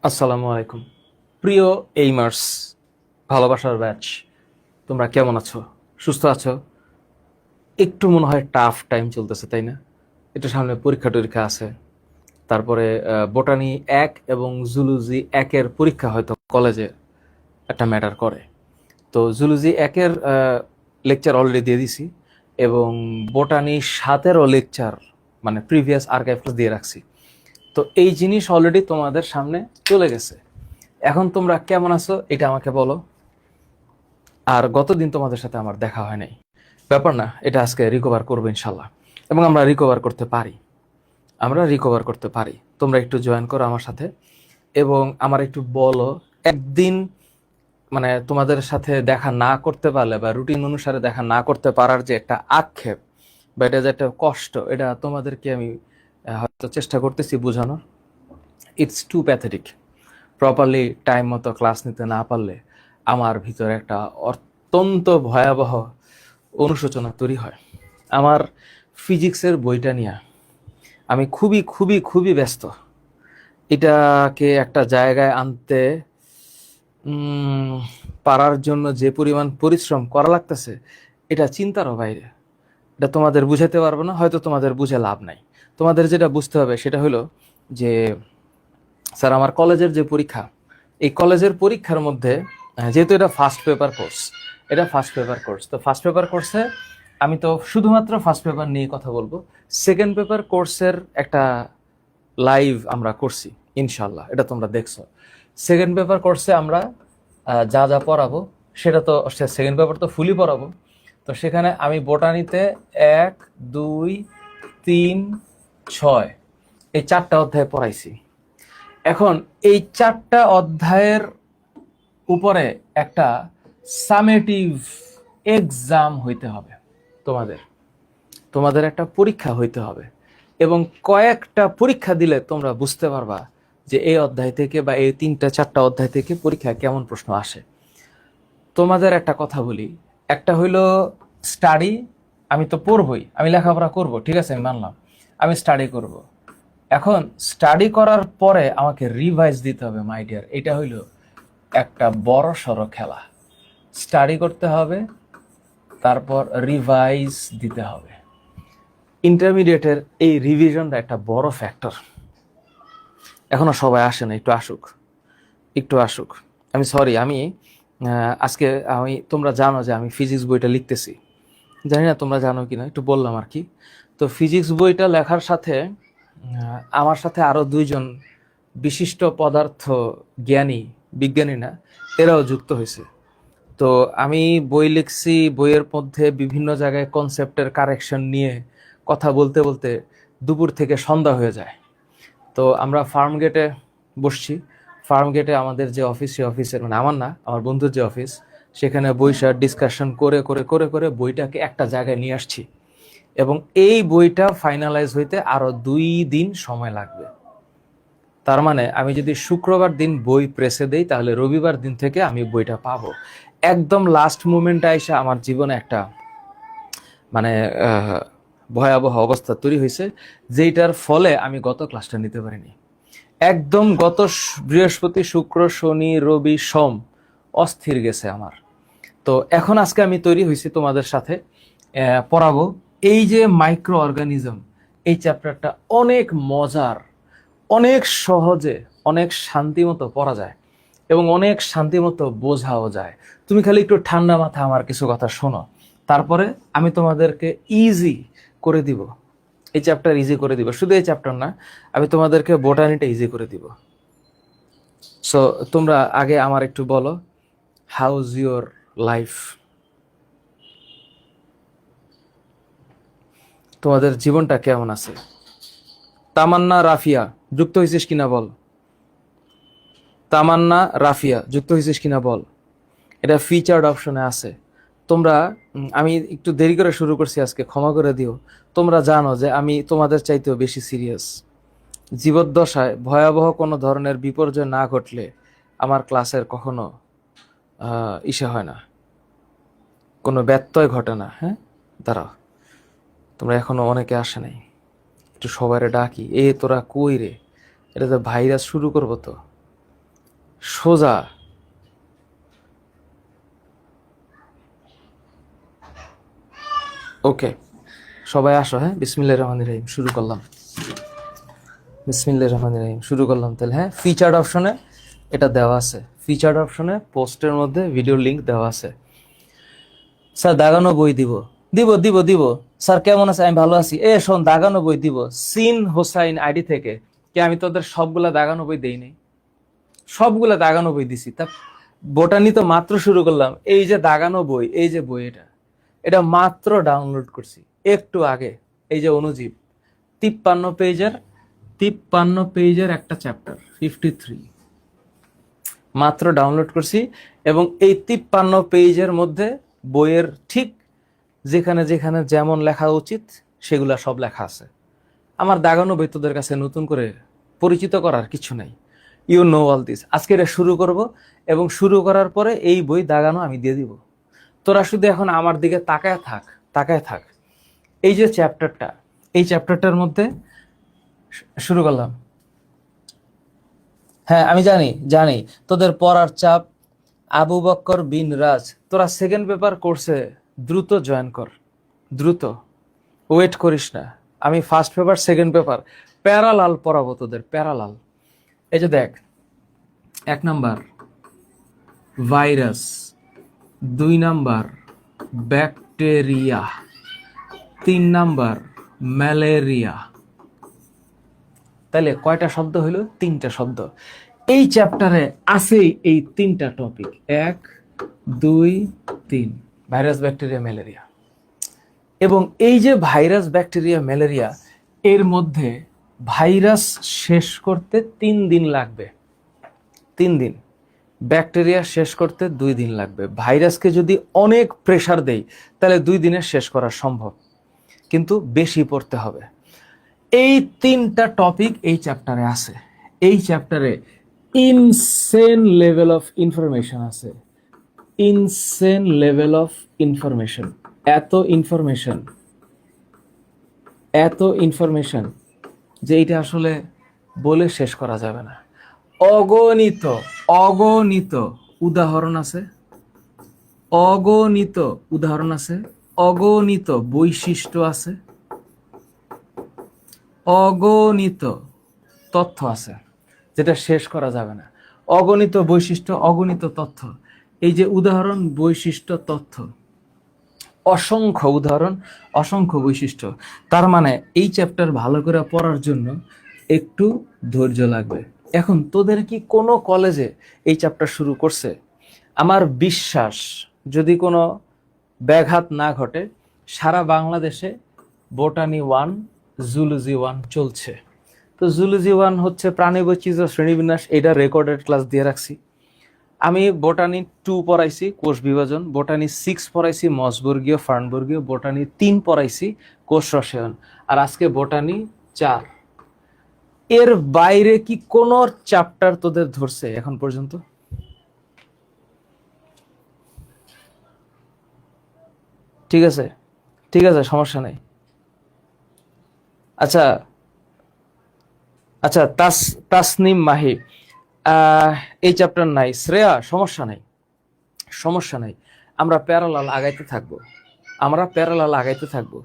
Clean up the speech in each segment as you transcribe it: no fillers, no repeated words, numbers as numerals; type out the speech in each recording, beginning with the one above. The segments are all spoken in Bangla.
আসসালামু আলাইকুম। প্রিয় এইমার্স, ভালোবাসার ব্যাচ, তোমরা কেমন আছো? সুস্থ আছো? একটু মনে হয় টাফ টাইম চলতেছে, তাই না? একটু সামনে পরীক্ষা টরীক্ষা আছে। তারপরে বোটানি 1 এবং জুলজি 1-এর পরীক্ষা হয়তো কলেজে একটা ম্যাটার করে। তো জুলজি 1-এর লেকচার অলরেডি দিয়ে দিছি, এবং বোটানি 7-এরও লেকচার মানে প্রিভিয়াস আর্কাইভস দিয়ে রাখছি। তো এই জিনিস অলরেডি তোমাদের সামনে চলে গেছে। এখন তোমরা কেমন আছো এটা আমাকে বলো। আর গতদিন তোমাদের সাথে আমার দেখা হয় নাই, ব্যাপার না, এটা আজকে রিকভার করবো ইনশাল্লাহ। এবং আমরা রিকভার করতে পারি, তোমরা একটু জয়েন করো আমার সাথে, এবং আমার একটু বলো একদিন মানে তোমাদের সাথে দেখা না করতে পারলে বা রুটিন অনুসারে দেখা না করতে পারার যে একটা আক্ষেপ বা এটা যে একটা কষ্ট, এটা তোমাদেরকে আমি হয়তো চেষ্টা করতেছি বোঝানোর। It's too pathetic. Properly time মতো ক্লাস নিতে না পারলে আমার ভিতরে একটা অত্যন্ত ভয়াবহ অনুশোচনা তৈরি হয়। আমার ফিজিক্সের বইটা নিয়ে আমি খুবই খুবই খুবই ব্যস্ত। এটাকে একটা জায়গায় আনতে উম, পারার জন্য যে পরিমাণ পরিশ্রম করা লাগতেছে, এটা চিন্তারও বাইরে। এটা তোমাদের বুঝাতে পারবো না, হয়তো তোমাদের বুঝে লাভ নাই। তোমাদের যেটা বুঝতে হবে সেটা হলো যে, স্যার আমার কলেজের যে পরীক্ষা, এই কলেজের পরীক্ষার মধ্যে যেহেতু এটা ফার্স্ট পেপার কোর্স, তো ফার্স্ট পেপার কোর্সে আমি তো শুধুমাত্র ফার্স্ট পেপার নিয়ে কথা বলবো। সেকেন্ড পেপার কোর্সের একটা লাইভ আমরা করছি, ইনশাল্লাহ এটা তোমরা দেখছো। সেকেন্ড পেপার কোর্সে আমরা যা যা পড়াবো সেটা তো, সেকেন্ড পেপার তো ফুলি পড়াবো। তো সেখানে আমি বোটানিতে 1, 2, 3, 6 এই 4টা অধ্যায় পড়াইছি। এখন এই 4টা অধ্যায়ের উপরে একটা সামেটিভ এক্সাম হইতে হবে। তোমাদের তোমাদের একটা পরীক্ষা হইতে হবে, এবং কয়েকটা পরীক্ষা দিলে তোমরা বুঝতে পারবা যে এই অধ্যায় থেকে বা এই 3-4টা অধ্যায় থেকে পরীক্ষা কেমন প্রশ্ন আসে। তোমাদের একটা কথা বলি, একটা হইলো স্টাডি। আমি তো পড়বই, আমি লেখাপড়া করব, ঠিক আছে, আমি মানলাম, আমি স্টাডি করব। এখন স্টাডি করার পরে আমাকে রিভাইজ দিতে হবে, মাই ডিয়ার। এটা হইলো একটা বড় সড়ো খেলা। স্টাডি করতে হবে, তারপর রিভাইজ দিতে হবে। ইন্টারমিডিয়েটের এই রিভিশনটা একটা বড় ফ্যাক্টর। এখনো সবাই আসে না, একটু আসুক। আমি সরি, আমি আজকে তোমরা জানো যে আমি ফিজিক্স বইটা লিখতেছি, জানি না তোমরা জানো কিনা, একটু বললাম আর কি। তো ফিজিক্স বইটা লেখার সাথে আমার সাথে আরো 2জন বিশিষ্ট পদার্থ জ্ঞানী, বিজ্ঞানী না, এরাও যুক্ত হয়েছে। তো আমি বই লিখছি, বইয়ের মধ্যে বিভিন্ন জায়গায় কনসেপ্টের কারেকশন নিয়ে কথা বলতে বলতে দুপুর থেকে সন্ধ্যা হয়ে যায়। তো আমরা ফার্ম গেটে বসছি। ফার্ম গেটে আমাদের যে অফিস, সে অফিসের মানে আমার না, আমার বন্ধুর যে অফিস, সেখানে বইটা ডিসকাশন করে করে করে করে বইটাকে একটা জায়গায় নিয়ে আসছি। এবং এই বইটা ফাইনালাইজ হইতে আরো 2 দিন সময় লাগবে। তার মানে আমি যদি শুক্রবার দিন বই প্রেসে দেই, তাহলে রবিবার দিন থেকে আমি বইটা পাবো। একদম লাস্ট মোমেন্টে আইসা আমার জীবনে একটা মানে ভয়াবহ অবস্থা তৈরি হয়েছে, যেটার ফলে আমি গত ক্লাসটা নিতে পারিনি। একদম গত বৃহস্পতি, শুক্র, শনি, রবি, সোম অস্থির গেছে আমার। তো এখন আজকে আমি তৈরি হয়েছি তোমাদের সাথে পড়াবো এই যে মাইক্রো অর্গানিজম। এই চ্যাপ্টারটা অনেক মজার, অনেক সহজে, অনেক শান্তিমতো পড়া যায় এবং অনেক শান্তিমতো বোঝাও যায়। তুমি খালি একটু ঠান্ডা মাথা আমার কিছু কথা শোনো, তারপরে আমি তোমাদেরকে ইজি করে দিব। এই চ্যাপ্টার ইজি করে দিব, শুধু এই চ্যাপ্টার না, আমি তোমাদেরকে বোটানিটা ইজি করে দিব। সো তোমরা আগে আমার একটু বলো, হাউজ ইউর লাইফ? তোমাদের জীবনটা কেমন আছে? তামান্না রাফিয়া যুক্ত হয়েছিস কিনা বল। তামান্না রাফিয়া যুক্ত হয়েছিস কিনা বল। এটা ফিচার্ড অপশনে আছে। তোমরা আমি একটু দেরি করে শুরু করছি আজকে, ক্ষমা করে দিও। তোমরা জানো যে আমি তোমাদের চাইতেও বেশি সিরিয়াস। জীবদ্দশায় ভয়াবহ কোনো ধরনের বিপর্যয় না ঘটলে আমার ক্লাসের কখনো ইসে হয় না, কোনো ব্যত্যয় ঘটে না। হ্যাঁ, দাঁড়াও, তোমরা এখনো অনেকে আসে নাই, একটু সবাইরে ডাকি। এ তোরা কই রে, এটা তো ভাইরাস শুরু করবো তো। সোজা ওকে, সবাই আসো। হ্যাঁ, বিসমিল্লাহির রহমানির রহিম, শুরু করলাম। বিসমিল্লাহির রহমানির রহিম, শুরু করলাম তাহলে। হ্যাঁ, ফিচার্ড অপশনে এটা দেওয়া আছে, ফিচার্ড অপশনে পোস্টের মধ্যে ভিডিও লিংক দেওয়া আছে। স্যার দাগানো বই দিব, দিব দিব দিব। স্যার কেমন আছে? আমি ভালো আছি। এ শোন, দাগানো বই দিব সিন হোসাইন আইডি থেকে। কি আমি তোদের সবগুলা দাগানো বই দেই নাই? সবগুলা দাগানো বই দিছি। তা বোটানি তো মাত্র শুরু করলাম। এই যে দাগানো বই, এই যে বই, এটা মাত্র ডাউনলোড করছি একটু আগে। এই যে অনুজীব 53 পেজের একটা চ্যাপ্টার 53 মাত্র ডাউনলোড করছি। এবং এই 53 পেজের মধ্যে বইয়ের ঠিক যেখানে যেখানে যেমন লেখা উচিত সেগুলা সব লেখা আছে। আমার দাগানো বই তোদের কাছে নতুন করে পরিচিত করার কিছু নাই। You know all this. আজকে এটা শুরু করব এবং শুরু করার পরে এই বই দাগানো আমি দিয়ে দিব। তোরা শুধু এখন আমার দিকে তাকায় থাক, তাকায় থাক। এই যে চ্যাপ্টারটা, এই চ্যাপ্টারটার মধ্যে শুরু করলাম। হ্যাঁ আমি জানি জানি তোদের পড়ার চাপ। আবু বক্কর বিন রাজ, তোরা সেকেন্ড পেপার কোর্সে দ্রুত জয়েন কর, দ্রুত, ওয়েট করিস না। আমি first paper second paper parallel পড়াবো তোদের, প্যারালাল। এই যে দেখ, 1 number virus, 2 number bacteria, 3 number malaria. তাহলে কয়টা শব্দ হইলো? 3টা শব্দ। এই চ্যাপ্টারে আছেই এই 3টা টপিক, 1 2 3, ভাইরাস ব্যাকটেরিয়া ম্যালেরিয়া। এবং এই যে ভাইরাস ব্যাকটেরিয়া ম্যালেরিয়া, এর মধ্যে ভাইরাস শেষ করতে 3 দিন লাগবে, 3 দিন। ব্যাকটেরিয়া শেষ করতে 2 দিন লাগবে। ভাইরাসকে যদি অনেক প্রেসার দেই তাহলে 2 দিনে শেষ করা সম্ভব, কিন্তু বেশি পড়তে হবে। এই 3টা টপিক এই চ্যাপ্টারে আছে। এই চ্যাপ্টারে ইনসেন লেভেল অফ ইনফরমেশন আছে, ইনসেন লেভেল অফ ইনফরমেশন। এত ইনফরমেশন, এত ইনফরমেশন যে এটা আসলে বলে শেষ করা যাবে না। অগণিত অগণিত উদাহরণ আছে, অগণিত উদাহরণ আছে, অগণিত বৈশিষ্ট্য আছে, অগণিত তথ্য আছে যেটা শেষ করা যাবে না। অগণিত বৈশিষ্ট্য, অগণিত তথ্য। এই যে উদাহরণ, বৈশিষ্ট্য, তথ্য, অসংখ্য উদাহরণ, অসংখ্য বৈশিষ্ট্য। তার মানে এই চ্যাপ্টার ভালো করে পড়ার জন্য একটু ধৈর্য লাগবে। এখন তোদের কি কোনো কলেজে এই চ্যাপ্টার শুরু করছে? আমার বিশ্বাস যদি কোনো ব্যাঘাত না ঘটে, সারা বাংলাদেশে বোটানি 1, জুলজি 1 চলছে। তো জুলজি 1 হচ্ছে প্রাণী বৈচিত্র্য শ্রেণীবিন্যাস, এটা রেকর্ডেড ক্লাস দিয়ে রাখছি। আমি বোটানি 2 পড়াইছি কোষ বিভাজন, বোটানি 6 পড়াইছি মসবর্গীয় ফার্নবর্গীয়, বোটানি 3 পড়াইছি কোষ রসায়ন, আর আজকে বোটানি 4। এর বাইরে কি কোন চ্যাপ্টার তোদের ধরছে এখন পর্যন্ত? ঠিক আছে, ঠিক আছে, সমস্যা নাই। আচ্ছা আচ্ছা, তাসনিম মাহি, এই চ্যাপ্টার নাই। শ্রেয়া, সমস্যা নাই, সমস্যা নাই। আমরা প্যারালাল আগাইতে থাকবো, আমরা প্যারালাল আগাইতে থাকবো।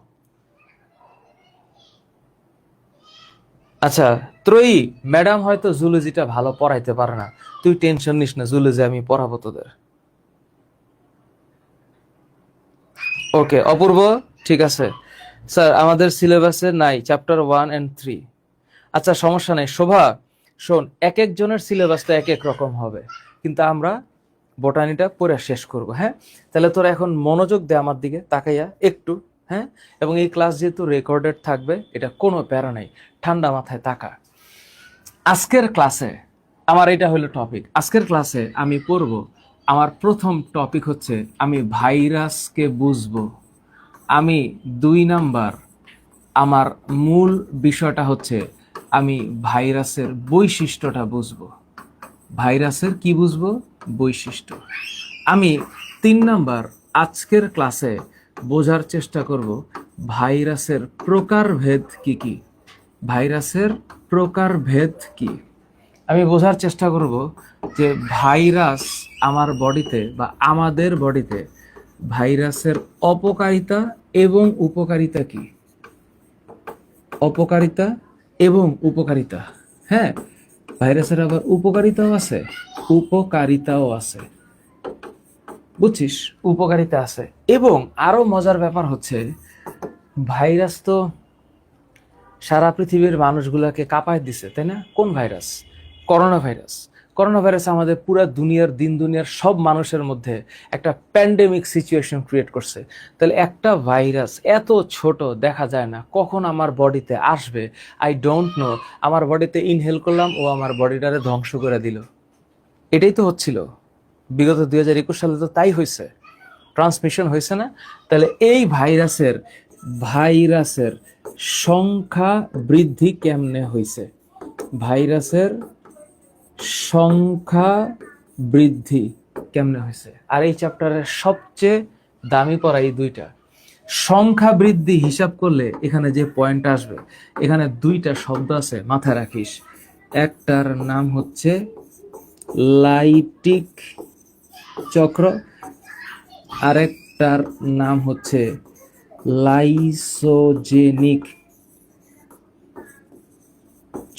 আচ্ছা ত্রয়ী, ম্যাডাম হয়তো জুলজিটা ভালো পড়াইতে পারে না, তুই টেনশন নিস না, জুলজি আমি পড়াবো তোদের। ওকে অপূর্ব, ঠিক আছে। স্যার আমাদের সিলেবাসে নাই চ্যাপ্টার 1 and 3। আচ্ছা সমস্যা নেই। শোভা শোন, এক একজনের সিলেবাসটা এক এক রকম হবে, কিন্তু আমরা বোটানিটা পড়ে শেষ করব। হ্যাঁ, তাহলে তোরা এখন মনোযোগ দে আমার দিকে তাকাইয়া একটু। হ্যাঁ, এবং এই ক্লাস যেহেতু রেকর্ডেড থাকবে, এটা কোনো প্যারা নাই, ঠান্ডা মাথায় তাকা। আজকের ক্লাসে আমার এটা হলো টপিক। আজকের ক্লাসে আমি পড়ব, আমার প্রথম টপিক হচ্ছে আমি ভাইরাসকে বুঝবো। আমি 2 নাম্বার, আমার মূল বিষয়টা হচ্ছে আমি ভাইরাসের বৈশিষ্ট্যটা বুঝবো। ভাইরাসের কি বুঝবো? বৈশিষ্ট্য। আমি 3 নাম্বার আজকের ক্লাসে বোঝার চেষ্টা করব ভাইরাসের প্রকারভেদ কি কি, ভাইরাসের প্রকারভেদ কি। আমি বোঝার চেষ্টা করব যে ভাইরাস আমার বডিতে বা আমাদের বডিতে ভাইরাসের অপকারিতা এবং উপকারিতা কি, অপকারিতা এবং উপকারিতা। হ্যাঁ, ভাইরাসের আবার উপকারিতাও আছে, উপকারিতাও আছে, বুঝছিস, উপকারিতা আছে। এবং আরো মজার ব্যাপার হচ্ছে ভাইরাস তো সারা পৃথিবীর মানুষগুলোকে কাঁপায় দিছে, তাই না? কোন virus? Corona virus. Corona virus আমাদের পুরো দুনিয়ার দুনিয়ার সব মানুষের মধ্যে একটা প্যান্ডেমিক সিচুয়েশন ক্রিয়েট করছে। তাহলে একটা ভাইরাস এত ছোট, দেখা যায় না, কখন আমার বডিতে আসবে আই ডোন্ট নো, আমার বডিতে ইনহেল করলাম ও আমার বডিটারে ধ্বংস করে দিল। এটাই তো হচ্ছিল বিগত 2021 সালে, তো তাই হয়েছে, ট্রান্সমিশন হয়েছে না? তাহলে এই ভাইরাসের ভাইরাসের সংখ্যা বৃদ্ধি কেমনে হয়েছে? ভাইরাসের সংখ্যা বৃদ্ধি কেমনে হয়েছে? আর এই চ্যাপ্টারের সবচেয়ে দামি পড়া এই দুইটা। সংখ্যা বৃদ্ধি হিসাব করলে এখানে যে পয়েন্ট আসবে, এখানে দুইটা শব্দ আছে, মাথায় রাখিস। একটার নাম হচ্ছে লাইটিক চক্র, আরেকটার নাম হচ্ছে লাইসোজেনিক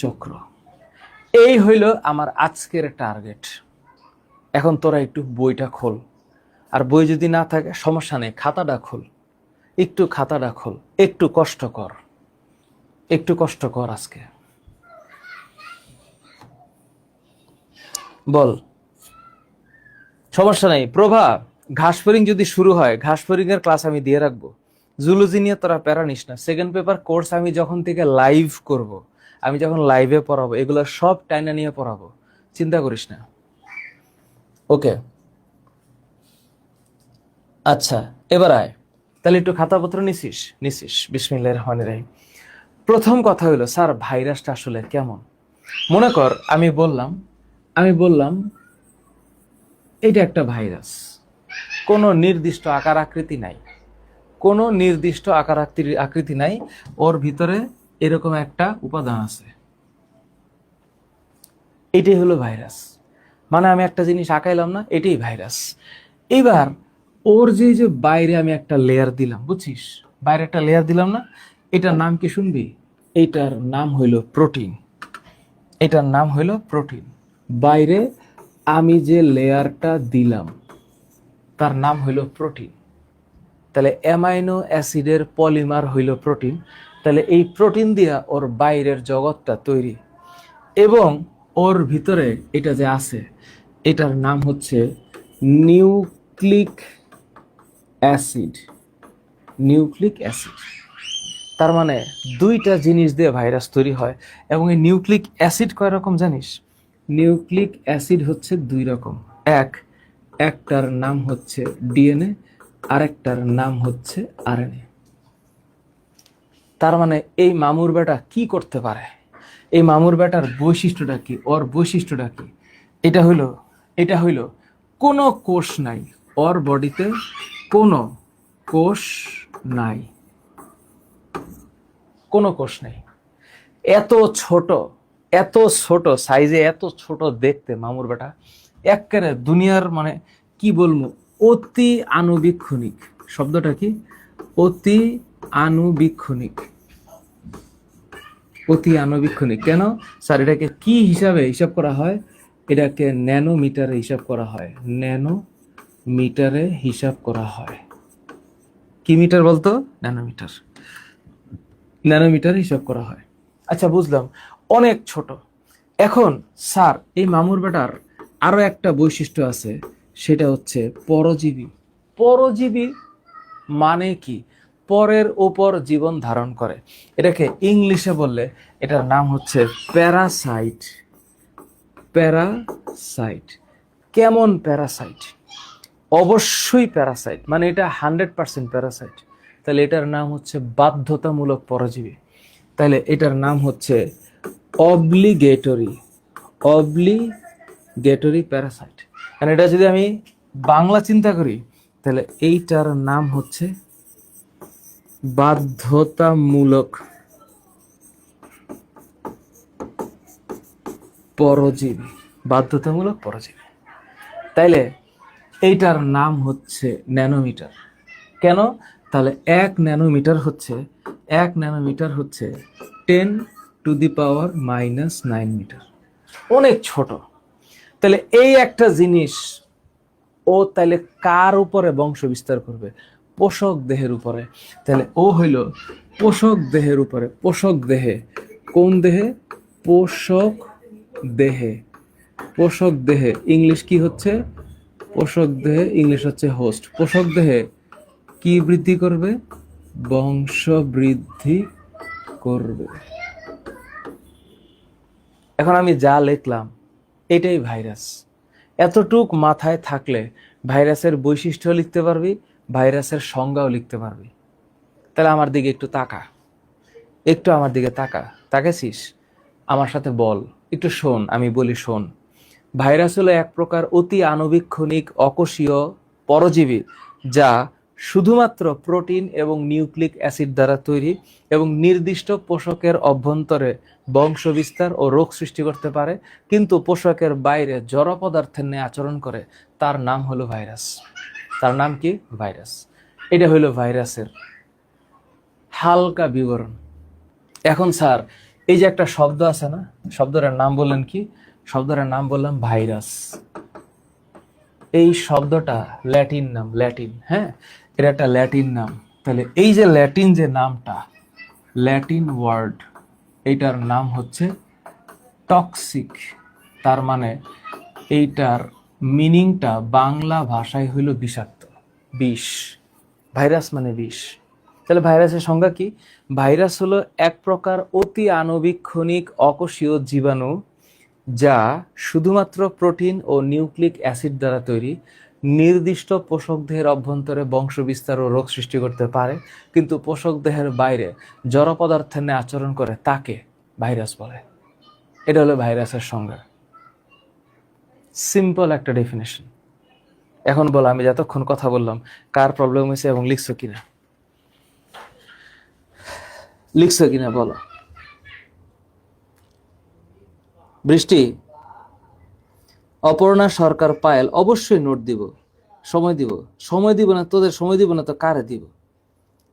চক্র। এই হইল আমার আজকের টার্গেট। এখন তোরা একটু বইটা খোল, আর বই যদি না থাকে সমস্যা নেই, খাতাটা খোল, একটু খাতাটা খোল, একটু কষ্ট কর, একটু কষ্ট কর আজকে। বল, সমস্যা নেই। প্রভা, ঘাস ফরিং যদি শুরু হয়, ঘাস ফরিং এর ক্লাস আমি দিয়ে রাখবো। জুলজি নিয়ে তোরা প্যারা নিস না। সেকেন্ড পেপার কোর্স আমি যখন থেকে লাইভ করব, আমি যখন লাইভে পড়াবো, এগুলো সব টাইনা নিয়ে পড়াবো, চিন্তা করিস না। ওকে, আচ্ছা এবার আয়। তাহলে একটু খাতাপত্র নিছিস? নিছিস। বিসমিল্লাহির রহমানির রহিম। প্রথম কথা হলো, স্যার ভাইরাসটা আসলে কেমন? মনে কর আমি বললাম এটা একটা ভাইরাস, কোনো নির্দিষ্ট আকার আকৃতি নাই, কোনো নির্দিষ্ট আকার আকৃতি নাই, ওর ভিতরে এরকম একটা উপাদান আছে, এটাই হলো ভাইরাস। মানে আমি একটা জিনিস আঁকাইলাম না, এটাই ভাইরাস। এবার ওর যে বাইরে আমি একটা লেয়ার দিলাম, বুঝছিস, বাইরে একটা লেয়ার দিলাম না, এটার নাম কি শুনবি? এটার নাম হইল প্রোটিন। এটার নাম হইল প্রোটিন। বাইরে আমি যে লেয়ারটা দিলাম তার নাম হইল প্রোটিন। তাহলে অ্যামাইনো অ্যাসিডের পলিমার হইল প্রোটিন। তাহলে এই প্রোটিন দিয়া ওর বাইরের জগৎটা তৈরি, এবং ওর ভিতরে এটা যে আছে এটার নাম হচ্ছে নিউক্লিক অ্যাসিড। নিউক্লিক অ্যাসিড, তার মানে দুইটা জিনিস দিয়ে ভাইরাস তৈরি হয়। এবং এই নিউক্লিক অ্যাসিড কয় রকম জানিস? নিউক্লিক অ্যাসিড হচ্ছে দুই রকম। একটার নাম হচ্ছে ডিএনএ, আরেকটার নাম হচ্ছে আরএনএ। তার মানে এই মামুর বেটা কি করতে পারে? এই মামুর বেটার বৈশিষ্ট্যটা কি? ওর বৈশিষ্ট্যটা কি? এটা হইল কোনো কোষ নাই ওর বডিতে, কোনো কোষ নাই, কোনো কোষ নেই। এত ছোট, এত ছোট সাইজে, এত ছোট দেখতে মামুর বেটা, একেবারে দুনিয়ার মানে কি বলবো, অতি আণুবীক্ষণিক। শব্দটা কি? অতি আণুবীক্ষণিক। অতি আণুবীক্ষণিক কেন স্যার? এটাকে কি হিসাবে হিসাব করা হয়? এটাকে ন্যানোমিটারে হিসাব করা হয়। ন্যানোমিটারে হিসাব করা হয়। কি মিটার বলতো? ন্যানোমিটার। ন্যানোমিটার হিসাব করা হয়। আচ্ছা বুঝলাম, অনেক ছোট। এখন স্যার এই মামুর বেটার আরো একটা বৈশিষ্ট্য আছে, সেটা হচ্ছে পরজীবী। পরজীবী মানে কি? পরের ওপর জীবন ধারণ করে। এটাকে ইংলিশে বললে এটার নাম হচ্ছে প্যারাসাইট। প্যারাসাইট। কেমন প্যারাসাইট? অবশ্যই প্যারাসাইট, মানে এটা 100% প্যারাসাইট। তাহলে এটার নাম হচ্ছে বাধ্যতামূলক পরজীবী। তাহলে এটার নাম হচ্ছে অব্লিগেটরি প্যারাসাইট। কারণ এটা যদি আমি বাংলা চিন্তা করি, তাহলে এইটার নাম হচ্ছে বাধ্যতামূলক পরজীবী, বাধ্যতামূলক পরজীবী। তাইলে এইটার নাম হচ্ছে ন্যানোমিটার। কেন? তাহলে 1 ন্যানোমিটার হচ্ছে 10⁻⁻৯ মিটার, অনেক ছোট। তাহলে এই একটা জিনিস ও তাহলে কার উপরে বংশ বিস্তার করবে? পোষক দেহের উপরে। তাহলে ও হইল পোষক দেহের উপরে। পোষক দেহে, কোন দেহে? পোষক দেহে। পোষক দেহে ইংলিশ কি হচ্ছে? পোষক দেহে ইংলিশ হচ্ছে হোস্ট। পোষক দেহে কি বৃদ্ধি করবে? বংশ বৃদ্ধি করবে। এখন আমি যা লিখলাম এটাই ভাইরাস। এতটুক মাথায় থাকলে ভাইরাসের বৈশিষ্ট্য লিখতে পারবি, ভাইরাসের সংজ্ঞাও লিখতে পারবি। তাহলে আমার দিকে একটু তাকা, একটু আমার দিকে তাকা। তাকাইছিস? আমার সাথে বল, একটু শোন, আমি বলি শোন। ভাইরাস হলো এক প্রকার অতি আণুবীক্ষণিক অকোষীয় পরজীবী, যা শুধুমাত্র প্রোটিন এবং নিউক্লিক অ্যাসিড দ্বারা তৈরি এবং নির্দিষ্ট পোষকের অভ্যন্তরে বংশ বিস্তার ও রোগ সৃষ্টি করতে পারে, কিন্তু পোষকের বাইরে জড় পদার্থের ন্যায় আচরণ করে। তার নাম হলো ভাইরাস। তার নাম কি? ভাইরাস। এটা হলো ভাইরাসের হালকা বিবরণ। এখন স্যার, এই যে একটা শব্দ আছে না, শব্দটার নাম বললেন কি? শব্দটার নাম বললাম ভাইরাস। এই শব্দটা ল্যাটিন নাম, ল্যাটিন। হ্যাঁ, এটা একটা ল্যাটিন নাম। তাহলে এই যে ল্যাটিন যে নামটা, ল্যাটিন ওয়ার্ড, এইটার নাম হচ্ছে টক্সিক। তার মানে এইটার মিনিংটা বাংলা ভাষায় হইল বিষাক্ত, বিষ। ভাইরাস মানে বিষ। তাহলে ভাইরাসের সংজ্ঞা কি? ভাইরাস হলো এক প্রকার অতি আণুবীক্ষণিক অকোষীয় জীবাণু, যা শুধুমাত্র প্রোটিন ও নিউক্লিক অ্যাসিড দ্বারা তৈরি, নির্দিষ্ট পোষক দেহের অভ্যন্তরে বংশ বিস্তার ও রোগ সৃষ্টি করতে পারে, কিন্তু পোষক দেহের বাইরে জড় পদার্থের ন্যায় আচরণ করে, তাকে ভাইরাস বলে। এটা হলো ভাইরাসের সংজ্ঞা। সিম্পল একটা ডেফিনেশন। এখন বলো, আমি যতক্ষণ কথা বললাম কার প্রবলেম হয়েছে এবং লিখছো কিনা? লিখছো কিনা বলো। বৃষ্টি, অপর্ণা সরকার, পায়েল, অবশ্যই নোট দিব, সময় দিব। সময় দিব না তোদের, সময় দিব না তো কারে দিব?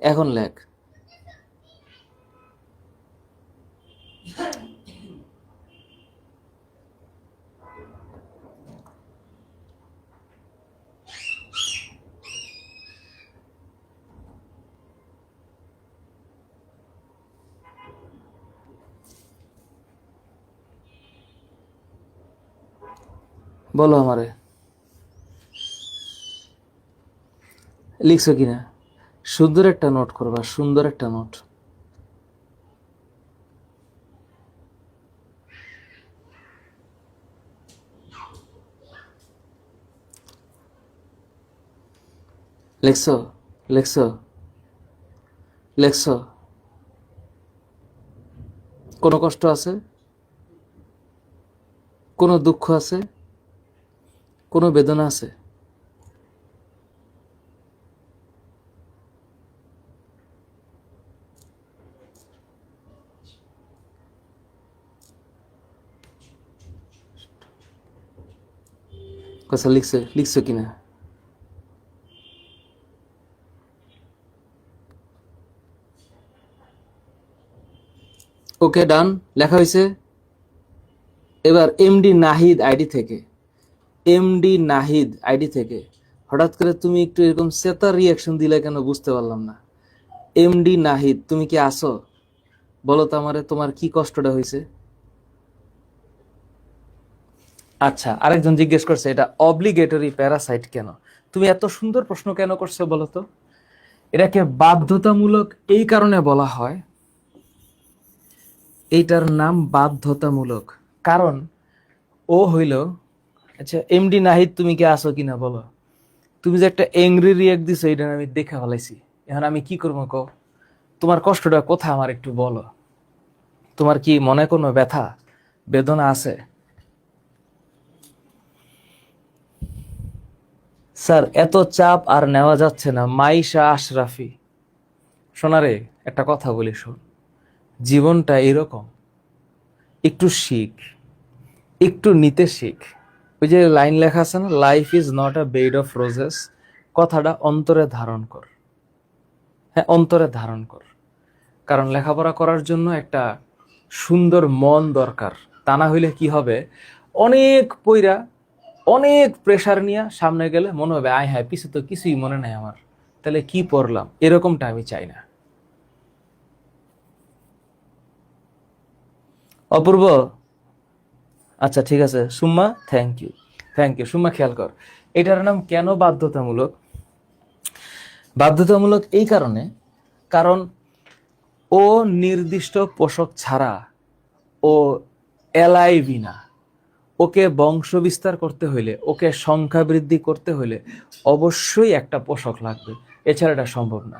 এখন লেখ। বলো আমারে, লিখছো কিনা? সুন্দর একটা নোট করবা, সুন্দর একটা নোট। লিখছো? লিখছো? লিখছো? কোনো কষ্ট আছে? কোনো দুঃখ আছে? কোনো বেদনা আছে? কথা লিখছো? লিখছো কিনা? ওকে, ডান, লেখা হয়েছে। এবার এমডি নাহিদ আইডি থেকে, এমডি নাহিদ আইডি থেকে হঠাৎ করে তুমি একটু এরকম সেতার রিয়াকশন দিলে কেন, বুঝতে পারলাম না। এমডি নাহিদ, তুমি কি আসো? বলো তো আমারে, তোমার কি কষ্টটা হয়েছে? আচ্ছা, আরেকজন জিজ্ঞেস করছে এটা অব্লিগেটরি প্যারাসাইট কেন? তুমি এত সুন্দর প্রশ্ন কেন করছো বলো তো? এটাকে বাধ্যতামূলক এই কারণে বলা হয়, এইটার নাম বাধ্যতামূলক কারণ ও হইল, আচ্ছা এমডি নাহিদ তুমি কি আসো কিনা বলো। তুমি যে একটা এংরি রিয়াক্ট দিছো, এটা আমি দেখে ফেলাইছি। এখন আমি কি করবো কও? তোমার কষ্টটা কোথায় আমার একটু বলো। তোমার কি মনে কোনো ব্যথা বেদনা আছে? স্যার এত চাপ আর নেওয়া যাচ্ছে না। মাইশা আশরাফি, শোনারে একটা কথা বলি শোন, জীবনটা এরকম, একটু শিখ, একটু নিতে শিখ। ওই যে লাইন লেখা আছে না, life is not a bed of roses, কথাটা অন্তরে ধারণ কর। হ্যাঁ, অন্তরে ধারণ কর। কারণ লেখাপড়া করার জন্য একটা সুন্দর মন দরকার। তা না হইলে কি হবে, অনেক পইরা অনেক প্রেসার নিয়ে সামনে গেলে মনে হবে আয় হ্যাঁ পিছু তো কিছুই মনে নাই আমার, তাহলে কি পড়লাম, এরকমটা আমি চাই না। অপূর্ব, আচ্ছা ঠিক আছে। সুম্মা থ্যাংক ইউ, থ্যাংক ইউ। সুম্মা খেয়াল কর, এটার নাম কেন বাধ্যতামূলক? বাধ্যতামূলক এই কারণে, কারণ ও নির্দিষ্ট পোষক ছাড়া ও এলাইভি না। ওকে বংশ বিস্তার করতে হইলে, ওকে সংখ্যা বৃদ্ধি করতে হইলে অবশ্যই একটা পোষক লাগবে, এছাড়া এটা সম্ভব না।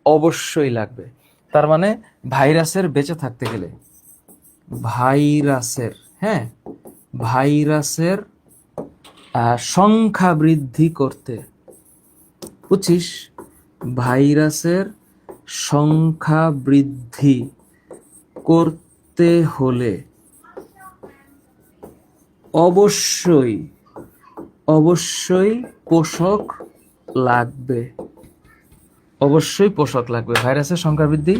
অবশ্যই লাগবে। তার মানে ভাইরাসের বেঁচে থাকতে গেলে, ভাইরাসের, হ্যাঁ, ভাইরাসের সংখ্যা বৃদ্ধি করতে, বুঝছিস, ভাইরাসের সংখ্যা বৃদ্ধি করতে হলে অবশ্যই অবশ্যই পোষক লাগবে। অবশ্যই পোষক লাগবে। ভাইরাসের সংখ্যা বৃদ্ধি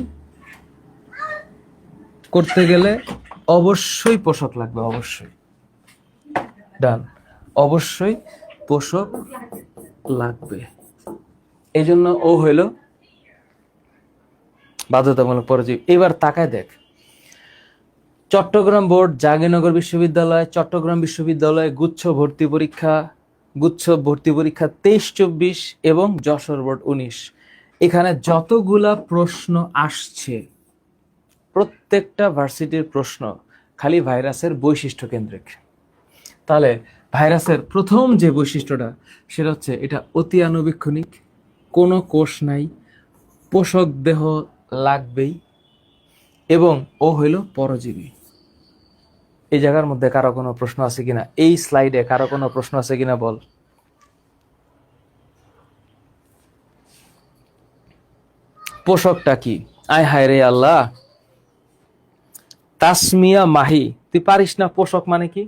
করতে গেলে অবশ্যই পোষক লাগবে, অবশ্যই। ডান, অবশ্যই পোষক লাগবে। এই জন্য ও হইল বাধ্যতামূলক পরজীবী। এবার তাকায় দেখ, চট্টগ্রাম বোর্ড, জাহাঙ্গীরনগর বিশ্ববিদ্যালয়, চট্টগ্রাম বিশ্ববিদ্যালয় গুচ্ছ ভর্তি পরীক্ষা, 23-24 এবং যশোর বোর্ড 19, এখানে যতগুলা প্রশ্ন আসছে প্রত্যেকটা ভার্সিটির প্রশ্ন খালি ভাইরাসের বৈশিষ্ট্য কেন্দ্রিক। তাহলে ভাইরাসের প্রথম যে বৈশিষ্ট্যটা, সেটা হচ্ছে এটা অতি আণুবীক্ষণিক, কোনো কোষ নাই, পোষক দেহ লাগবেই, এবং ও হইল পরজীবী। এই জায়গার মধ্যে কারো কোনো প্রশ্ন আছে কিনা? এই স্লাইডে কারো কোনো প্রশ্ন আছে কিনা বল। পোষকটা কি? আয় হায় রে আল্লাহ, তাসমিয়া মাহি, তুই পারিস না? পোষক মানে কি?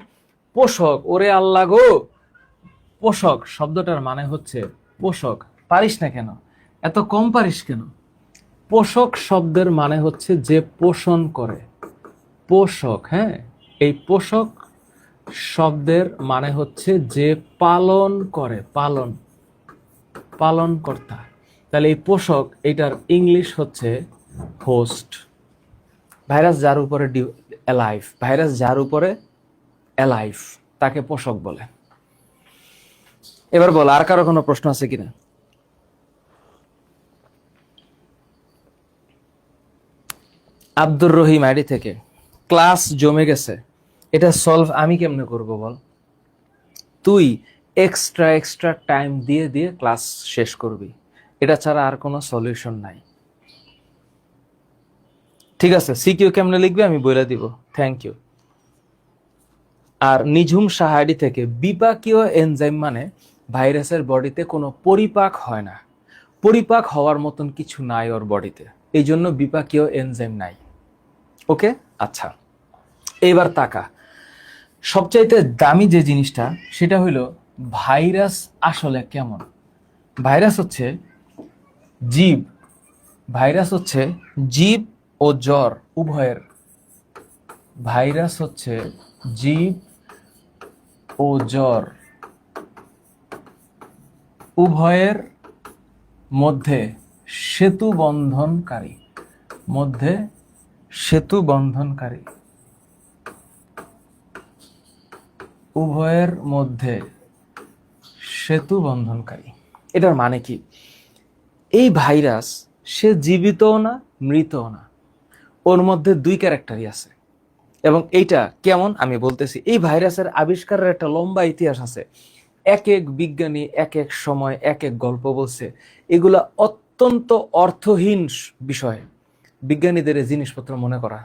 পোষক, ওরে আল্লাহ গো, পোষক শব্দটার মানে হচ্ছে পোষক। পারিস না কেন? এত কম পারিস কেন? পোষক শব্দের মানে হচ্ছে যে পোষণ করে, পোষক। হ্যাঁ, এই পোষক শব্দের মানে হচ্ছে যে পালন করে, পালন, পালন কর্তা। তাহলে এই পোষক, এটার ইংলিশ হচ্ছে হোস্ট। ভাইরাস যার উপরে অ্যালাইভ, ভাইরাস যার উপরে অ্যালাইভ তাকে পোষক বলে। এবার বল, আর কারো কোনো প্রশ্ন আছে কিনা? আব্দুর রহিম আইডি থেকে, ক্লাস জমে গেছে, এটা সলভ আমি কেমনে করব বল? তুই এক্সট্রা টাইম দিয়ে দিয়ে ক্লাস শেষ করবি, এটা ছাড়া আর কোনো সলিউশন নাই। ঠিক আছে, সিকিউ কেমনে লিখবে আমি বলে দিব। Thank you. আর নিঝুম সাহায্য থেকে, বিপাকীয় এনজাইম মানে ভাইরাসের বডিতে কোনো পরিপাক হয় না, পরিপাক হওয়ার মতন কিছু নাই ওর বডিতে, এই জন্য বিপাকীয় এনজাইম নাই। ওকে, আচ্ছা এইবার তাকা, সবচাইতে দামি যে জিনিসটা সেটা হইল ভাইরাস আসলে কেমন। ভাইরাস হচ্ছে জীব, ভাইরাস হচ্ছে জীব ও জ্বর উভয়ের, ভাইরাস হচ্ছে জীব ও জ্বর উভয়ের মধ্যে সেতু বন্ধনকারী, মধ্যে সেতু বন্ধনকারী, উভয়ের মধ্যে সেতু বন্ধনকারী। এটার মানে কি? এই ভাইরাস সে জীবিতও না মৃতও না, ওর মধ্যে দুই ক্যারেক্টারই আছে। এবং এইটা কেমন আমি বলতেছি। এই ভাইরাসের আবিষ্কারের একটা লম্বা ইতিহাস আছে, এক এক বিজ্ঞানী এক এক সময় এক এক গল্প বলছে। এগুলা অত্যন্ত অর্থহীন বিষয় বিজ্ঞানীদের এই জিনিসপত্র মনে করা।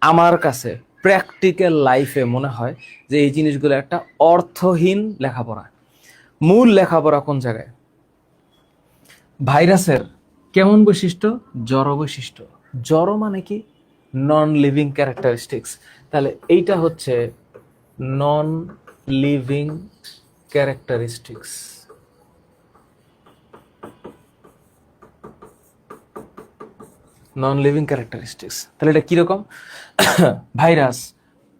আমার কাছে প্র্যাকটিক্যাল লাইফে মনে হয় যে এই জিনিসগুলো একটা অর্থহীন লেখাপড়া। মূল লেখাপড়া কোন জায়গায়? ভাইরাসের কেমন বৈশিষ্ট্য? জড় বৈশিষ্ট্য। জড় মানে কি? Non living characteristics. তাহলে এইটা হচ্ছে non living characteristics. Non living characteristics, তাহলে এটা কিরকম? ভাইরাস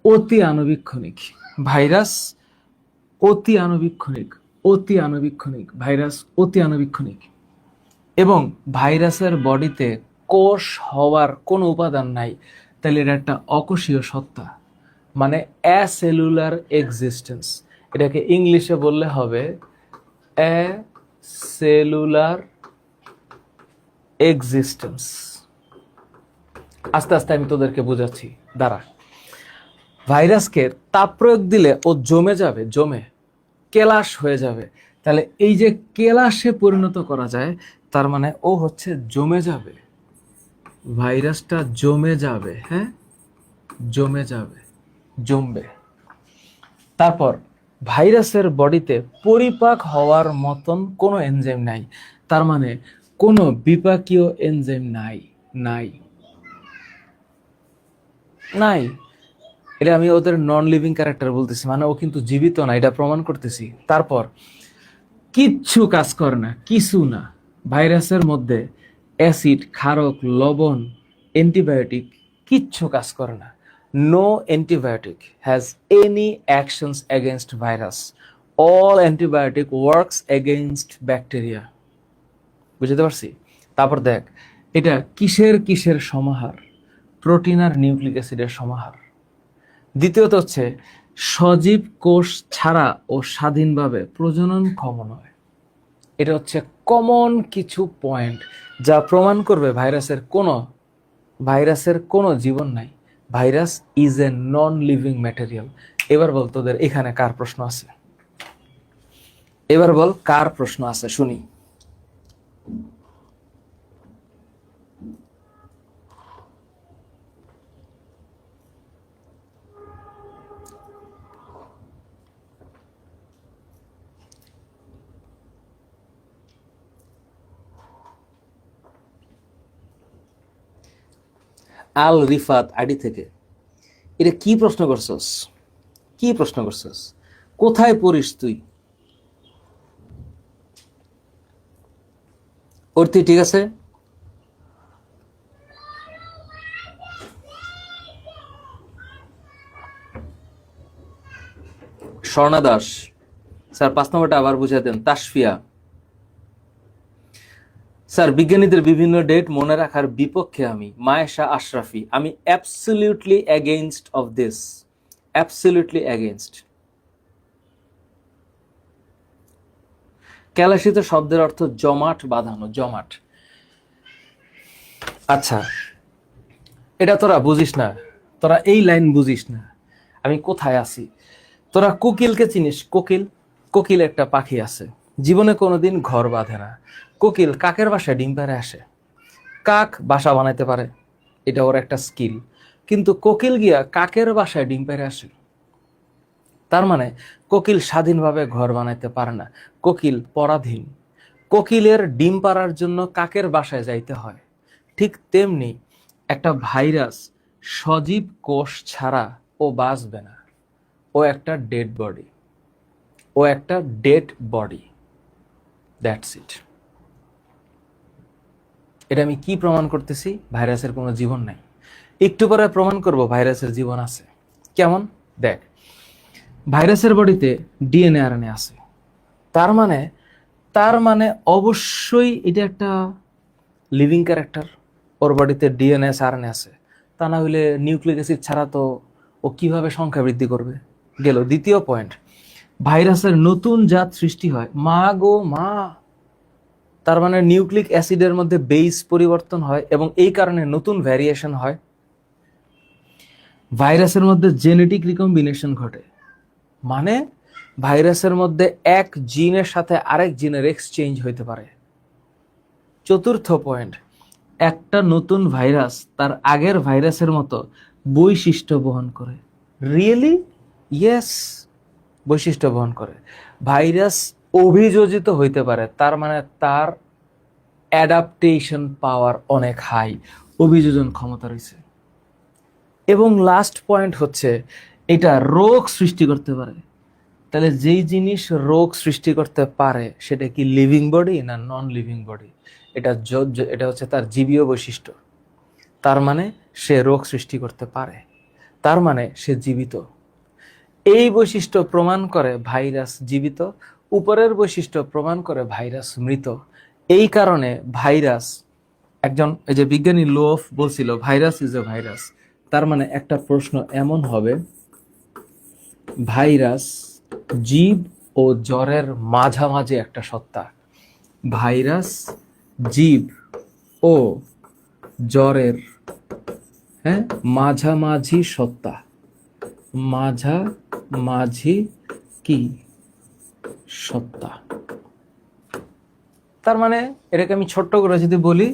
অতি আণুবীক্ষণিক, ভাইরাস অতি আণুবীক্ষণিক, অতি আণুবীক্ষণিক, ভাইরাস অতি আণুবীক্ষণিক, এবং ভাইরাসের বডিতে কোষ হওয়ার কোনো উপাদান নাই, তাহলে এটা একটা অকোষীয় সত্তা, মানে অ্যাসেলুলার এক্সিস্টেন্স। এটাকে ইংলিশে বললে হবে অ্যাসেলুলার এক্সিস্টেন্স। আস্তে আস্তে আমি তোদেরকে বোঝাচ্ছি, দাঁড়া। ভাইরাসকে তাপ প্রয়োগ দিলে ও জমে যাবে, জমে কেলাস হয়ে যাবে। তাহলে এই যে কেলাসে পরিণত করা যায়, তার মানে ও হচ্ছে জমে যাবে, ভাইরাসটা জমে যাবে, হ্যাঁ জমে যাবে, জমবে। তারপর ভাইরাসের বডিতে পরিপাক হওয়ার মতন কোনো এনজাইম নাই, তার মানে কোনো বিপাকীয় এনজাইম নাই, নাই, নাই। এটা আমি ওদের নন লিভিং ক্যারেক্টার বলতেছি, মানে ও কিন্তু জীবিত না, এটা প্রমাণ করতেছি। তারপর কিচ্ছু কাজ করে না, কিছু না। ভাইরাসের মধ্যে অ্যাসিড, ক্ষারক, লবণ, অ্যান্টিবায়োটিক কিচ্ছু কাজ করে না। No antibiotic has any actions against virus, all antibiotic works against bacteria. বুঝতে পারছি? তারপর দেখ, এটা কিসের কিসের সমাহার? প্রোটিন আর নিউক্লিক অ্যাসিডের সমাহার। দ্বিতীয়ত হচ্ছে সজীব কোষ ছাড়া ও স্বাধীনভাবে প্রজননক্ষম নয়। এটা হচ্ছে কমন কিছু পয়েন্ট যা প্রমাণ করবে ভাইরাসের কোনো জীবন নাই। Virus is a non living material. এবার বল তোদের এখানে কার প্রশ্ন আছে? এবার বল কার প্রশ্ন আছে, শুনি। আল রিফাত আইডি থেকে, এটা কি প্রশ্ন করছস? কি প্রশ্ন করছস? কোথায় পড়িস তুই? অর্থি ঠিক আছে? স্বর্ণা দাস স্যার 5 নম্বরটা আবার বুঝিয়ে দেন। তাসফিয়া স্যার, বিজ্ঞানীদের বিভিন্ন ডেট মনে রাখার বিপক্ষে আমি। মায়েশা আশরাফি, আমি absolutely against of this, absolutely against. ক্যালাসিত শব্দের অর্থ জমাট বাঁধানো, জমাট। আচ্ছা, এটা তোরা বুঝিস না, তোরা এই লাইন বুঝিস না, আমি কোথায় আছি। তোরা কোকিলকে চিনিস? কোকিল, কোকিল একটা পাখি আছে, জীবনে কোনোদিন ঘর বাঁধে না। কোকিল কাকের বাসায় ডিম পাড়ে আসে, কাক বাসা বানাইতে পারে, এটা ওর একটা স্কিল। কিন্তু কোকিল গিয়া কাকের বাসায় ডিম পেড়ে আসে, তার মানে কোকিল স্বাধীনভাবে ঘর বানাইতে পারে না, কোকিল পরাধীন। কোকিলের ডিম পাড়ার জন্য কাকের বাসায় যাইতে হয়। ঠিক তেমনি একটা ভাইরাস সজীব কোষ ছাড়া ও বাঁচবে না, ও একটা ডেড বডি, ও একটা ডেড বডি, দ্যাটস ইট। এটা আমি কি প্রমাণ করতেছি? ভাইরাসের কোনো জীবন নাই। একটু পরে প্রমাণ করব ভাইরাসের জীবন আছে। কেমন? দেখ, ভাইরাসের বডিতে ডিএনএ আরএনএ আছে, তার মানে অবশ্যই এটা একটা লিভিং ক্যারেক্টার। ওর বডিতে ডিএনএ আরএনএ আছে, তা না হইলে নিউক্লিক অ্যাসিড ছাড়া তো ও কিভাবে সংখ্যা বৃদ্ধি করবে? গেল। দ্বিতীয় পয়েন্ট, ভাইরাসের নতুন জাত সৃষ্টি হয়। মা গো মা, তার মানে নিউক্লিক অ্যাসিডের মধ্যে বেস পরিবর্তন হয় এবং এই কারণে নতুন ভ্যারিয়েশন হয়। ভাইরাসের মধ্যে জেনেটিক রিকম্বিনেশন ঘটে, মানে ভাইরাসের মধ্যে এক জিনের সাথে আরেক জিনের এক্সচেঞ্জ হইতে পারে। চতুর্থ পয়েন্ট, একটা নতুন ভাইরাস তার আগের ভাইরাসের মতো বৈশিষ্ট্য বহন করে। রিয়েলি? ইয়েস, বৈশিষ্ট্য বহন করে। ভাইরাস অভিযোজিত হইতে পারে, তার মানে তার অ্যাডাপ্টেশন পাওয়ার অনেক হাই, অভিযোজন ক্ষমতা রয়েছে। এবং লাস্ট পয়েন্ট হচ্ছে, এটা রোগ সৃষ্টি করতে পারে। তাহলে যেই জিনিস রোগ সৃষ্টি করতে পারে সেটা কি লিভিং বডি না নন লিভিং বডি? এটা হচ্ছে তার জীবীয় বৈশিষ্ট্য। তার মানে সে রোগ সৃষ্টি করতে পারে, তার মানে সে জীবিত। এই বৈশিষ্ট্য প্রমাণ করে ভাইরাস জীবিত, উপরের বৈশিষ্ট্য প্রমাণ করে ভাইরাস মৃত। এই কারণে ভাইরাস, একজন এই যে বিজ্ঞানী লোফ বলছিল ভাইরাস ইজ এ ভাইরাস, তার মানে একটা প্রশ্ন এমন হবে, ভাইরাস জীব ও জ্বরের মাঝামাঝি একটা সত্তা। ভাইরাস জীব ও জ্বরের মাঝামাঝি সত্তা। মাঝামাঝি কি সত্তা? তার মানে এটাকে আমি ছোট্ট করে যদি বলি,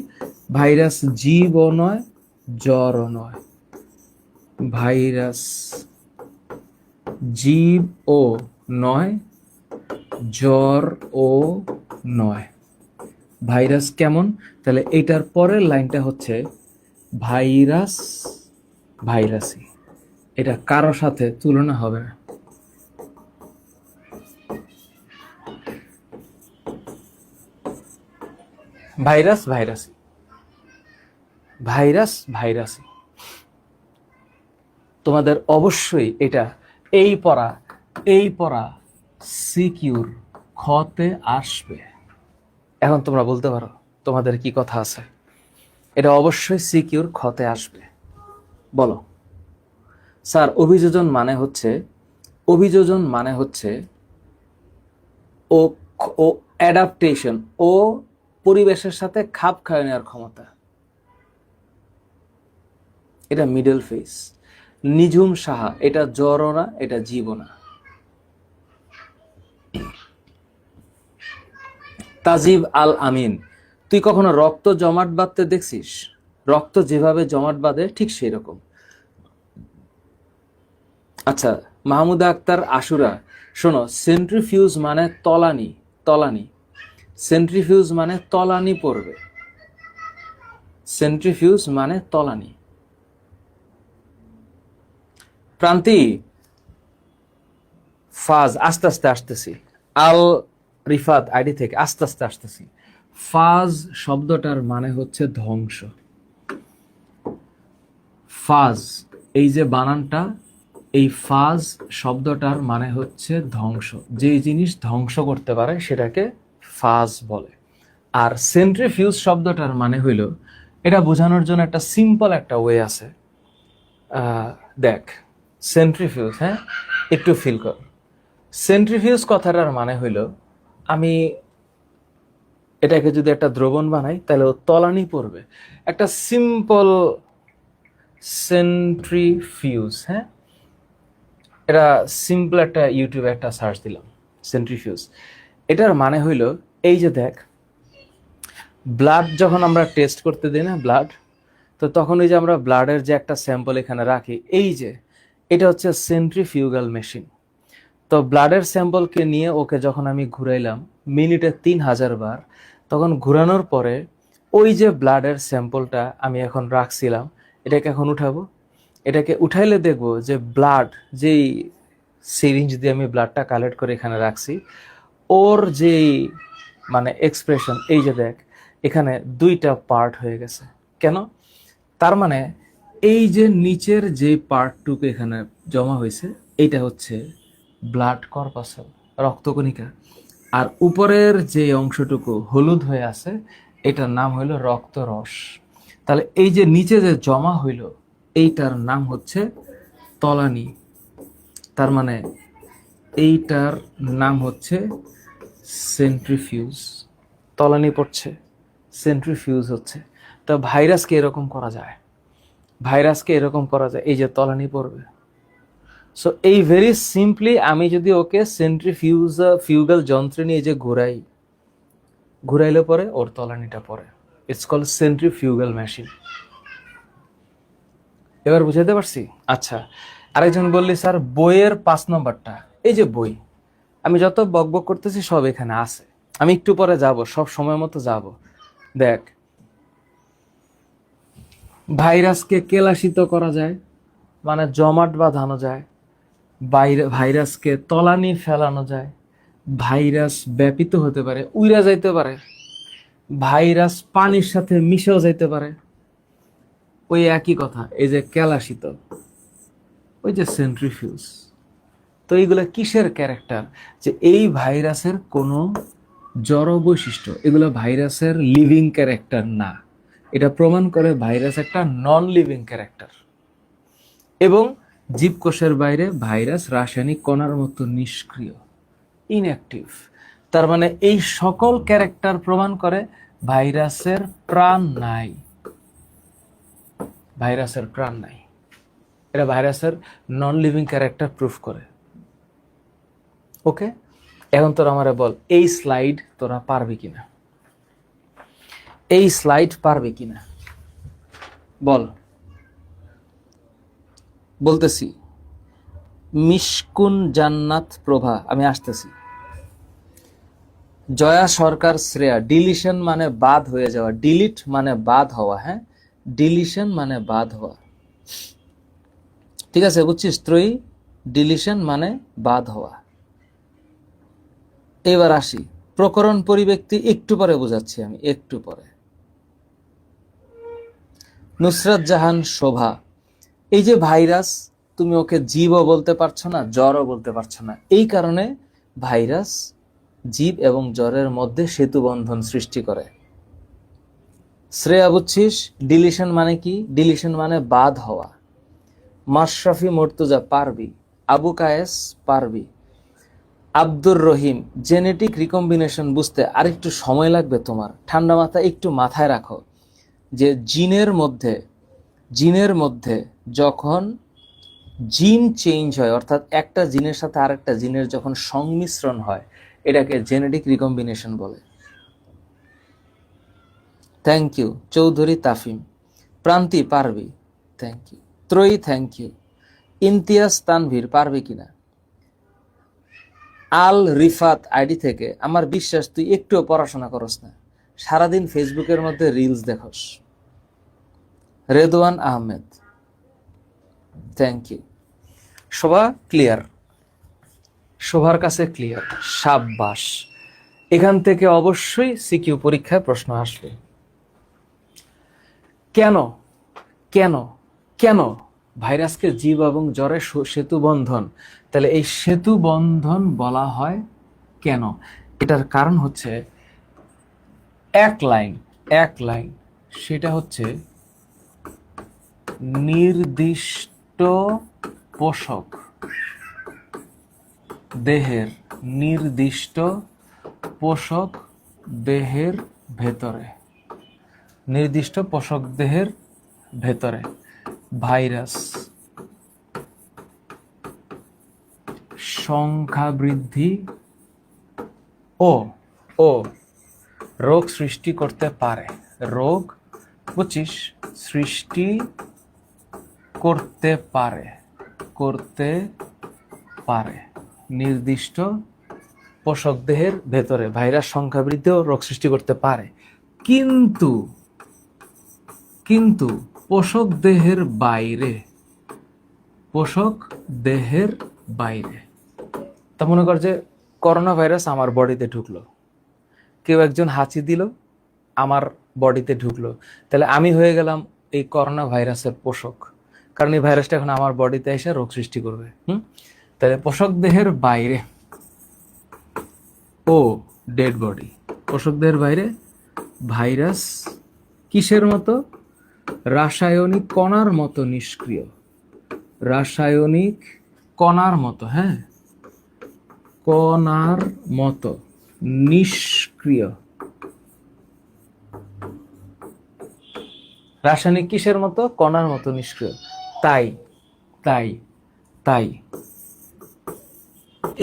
ভাইরাস জীবও নয় জ্বরও নয়, ভাইরাস জীব ও নয় জ্বর ও নয়। ভাইরাস কেমন? তাহলে এটার পরের লাইনটা হচ্ছে ভাইরাস ভাইরাসই, এটা কারো সাথে তুলনা হবে না। ভাইরাস ভাইরাসই, ভাইরাস ভাইরাসই। তোমাদের অবশ্যই এটা এই পড়া সিকিউর খতে আসবে। এখন তোমরা বলতে পারো তোমাদের কি কথা আছে, এটা অবশ্যই সিকিউর খতে আসবে। বলো স্যার, অভিযোজন মানে হচ্ছে ও অ্যাডাপ্টেশন, ও পরিবেশের সাথে খাপ খাইয়ে নেওয়ার ক্ষমতা। এটা মিডল ফেস। নিঝুম সাহা, এটা জ্বরও না এটা জীবও না। তাজিব আল আমিন, তুই কখনো রক্ত জমাট বাঁধতে দেখছিস? রক্ত যেভাবে জমাট বাঁধে ঠিক সেই রকম। আচ্ছা, মাহমুদা আক্তার আশুরা, শোনো, সেন্ট্রিফিউজ মানে তলানি। সেন্ট্রিফিউজ মানে তলানি পড়বে, সেন্ট্রিফিউজ মানে তলানি। প্রান্তি, ফাজ, আস্তে আস্তে আসতেছি। আল রিফাত আইডি থেকে আস্তে আস্তে আসতেছি। ফাজ শব্দটার মানে হচ্ছে ধ্বংস। ফাজ, এই যে বানানটা, এই ফাজ শব্দটার মানে হচ্ছে ধ্বংস। যে জিনিস ধ্বংস করতে পারে সেটাকে ফাজ বলে। আর সেন্ট্রিফিউজ শব্দটার মানে হইল, এটা বোঝানোর জন্য একটা সিম্পল একটা ওয়ে আছে। দেখ, সেন্ট্রিফিউজ, একটু ফিল কর। সেন্ট্রিফিউজ কথাটার মানে হইল, আমি এটাকে যদি একটা দ্রবণ বানাই তাহলে ও তলানি পড়বে। একটা সিম্পল সেন্ট্রিফিউজ, এটা সিম্পল একটা ইউটিউবে একটা সার্চ দিলাম, সেন্ট্রিফিউজ। এটার মানে হইল, এই যে দেখ, ব্লাড যখন আমরা টেস্ট করতে দিই না ব্লাড, তো তখন এই যে আমরা ব্লাডের যে একটা স্যাম্পল এখানে রাখি, এই যে এটা হচ্ছে সেন্ট্রিফিউগাল মেশিন। তো ব্লাডের স্যাম্পলকে নিয়ে ওকে যখন আমি ঘুরাইলাম মিনিটে 3000 বার, তখন ঘুরানোর পরে ওই যে ব্লাডের স্যাম্পলটা আমি এখন রাখছিলাম, এটাকে এখন উঠাবো। এটাকে উঠাইলে দেখবো যে ব্লাড, যেই সিরিঞ্জ দিয়ে আমি ব্লাডটা কালেক্ট করে এখানে রাখছি, ওর যেই মানে এক্সপ্রেশন, এই যে দেখ এখানে 2টা পার্ট হয়ে গেছে। কেন? তার মানে এই যে নিচের যে পার্টটুকু এখানে জমা হয়েছে, এইটা হচ্ছে ব্লাড কর্পাসেল, রক্তকণিকা। আর উপরের যে অংশটুকু হলুদ হয়ে আছে, এটার নাম হইল রক্তরস। তাহলে এই যে নিচে যে জমা হইল, এইটার নাম হচ্ছে তলানি। তার মানে এইটার নাম হচ্ছে সেন্ট্রিফিউজ। তলানি পড়ছে, সেন্ট্রিফিউজ হচ্ছে। তা ভাইরাসকে এরকম করা যায়, এই যে তলানি পড়বে। সো এই ভেরি সিম্পলি আমি যদি ওকে ফিউগাল যন্ত্রে নিয়ে যে ঘুরাইলে পরে ওর তলানিটা পড়ে। It's called centrifugal machine. এবার বুঝাইতে পারছি? আচ্ছা, আরেকজন বললি স্যার বইয়ের 5 নম্বরটা, এই যে বই, আমি যত বকবক করতেছি সব এখানে আছে, আমি একটু পরে যাব, সব সময় মতো যাব। দেখ, ভাইরাসকে কেলাসিত করা যায়, মানে জমাট বাঁধানো যায়। ভাইরাসকে তলানি ফেলানো যায়, ভাইরাস ব্যাপিত হতে পারে, উইরা যাইতে পারে, ভাইরাস পানির সাথে মিশেও যাইতে পারে। ওই একই কথা, এই যে কেলাসিত, ওই যে সেন্ট্রিফিউজ। তো এইগুলা কিসের ক্যারেক্টার? যে এই ভাইরাসের কোনো জড় বৈশিষ্ট্য, এগুলো ভাইরাসের লিভিং ক্যারেক্টার না। এটা প্রমাণ করে ভাইরাস একটা নন লিভিং ক্যারেক্টার। এবং জীবকোষের বাইরে ভাইরাস রাসায়নিক কণার মতো নিষ্ক্রিয়, ইনঅ্যাক্টিভ। তার মানে এই সকল ক্যারেক্টার প্রমাণ করে ভাইরাসের প্রাণ নাই, ভাইরাসের প্রাণ নাই। এটা ভাইরাসের নন লিভিং ক্যারেক্টার প্রুফ করে। ওকে, এখন তোরা আমারে বল, এই স্লাইড তোরা পারবি কিনা? এই স্লাইড পারবে কিনা বল। বলতেছি, মিশকুন জান্নাত প্রভা, আমি আসতেছি। জয়া সরকার শ্রেয়া, ডিলিশন মানে বাদ হয়ে যাওয়া, ডিলিট মানে বাদ হওয়া, হ্যাঁ, ডিলিশন মানে বাদ হওয়া, ঠিক আছে, বুঝছিস? ত্রয়ী, ডিলিশন মানে বাদ হওয়া। এবার আসি, প্রকরণ পরিব্যক্তি একটু পরে বোঝাচ্ছি আমি, একটু পরে। নুসরাত জাহান শোভা, এই যে ভাইরাস, তুমি ওকে জীবও বলতে পারছো না, জ্বরও বলতে পারছো না। এই কারণে ভাইরাস জীব এবং জ্বরের মধ্যে সেতু বন্ধন সৃষ্টি করে। শ্রেয়া, বুঝছিস ডিলিশন মানে কি? ডিলিশন মানে বাদ হওয়া। মাশরাফি মর্তুজা, পারবি। আবু কায়েস, পারবি। আব্দুর রহিম, জেনেটিক রিকম্বিনেশন বুঝতে আরেকটু সময় লাগবে তোমার, ঠান্ডা মাথা একটু মাথায় রাখো যে জিনের মধ্যে যখন জিন চেঞ্জ হয়, অর্থাৎ একটা জিনের সাথে আরেকটা জিনের যখন সংমিশ্রণ হয়, এটাকে জেনেটিক রিকম্বিনেশন বলে। Thank you Chowdhury Tafim. প্রান্তি, পারবি, thank you. Troyee, thank you. Imtiaz Tanvir, পারবি কিনা? আল রিফাত আইডি থেকে, আমার বিশ্বাস তুই একটুও পড়াশোনা করস না, সারাদিন ফেসবুকের মধ্যে রিলস দেখস। Redwan Ahmed, thank you. Shova clear, শোভার কাছে ক্লিয়ার, সাব্বাস। এখান থেকে অবশ্যই সিকিউ পরীক্ষায় প্রশ্ন আসবে। কেন কেন কেন ভাইরাসকে জীব এবং জ্বরের সেতু বন্ধন? তাহলে এই সেতু বন্ধন বলা হয় কেন? এটার কারণ হচ্ছে এক লাইন, সেটা হচ্ছে নির্দিষ্ট পোষক দেহের, নির্দিষ্ট পোষক দেহের ভেতরে, নির্দিষ্ট পোষক দেহের ভেতরে ভাইরাস সংখ্যা বৃদ্ধি ও রোগ সৃষ্টি করতে পারে। রোগ, বুঝছিস, সৃষ্টি করতে পারে নির্দিষ্ট পোষক দেহের ভেতরে ভাইরাস সংখ্যা বৃদ্ধি ও রোগ সৃষ্টি করতে পারে। কিন্তু পোষক দেহের বাইরে, তা মনে কর যে করোনা ভাইরাস আমার বডিতে ঢুকলো, কেউ একজন হাঁচি দিল, আমার বডিতে ঢুকলো, তাহলে আমি হয়ে গেলাম এই করোনা ভাইরাসের পোষক, কারণ এই ভাইরাসটা এখন আমার বডিতে এসে রোগ সৃষ্টি করবে। তাহলে পোষক দেহের বাইরে ও ডেড বডি, পোষক দেহের বাইরে ভাইরাস কিসের মতো? রাসায়নিক কণার মতো নিষ্ক্রিয়, রাসায়নিক কণার মতো, হ্যাঁ, কণার মতো নিষ্ক্রিয়। রাসায়নিক কিসের মতো? কণার মতো নিষ্ক্রিয়। তাই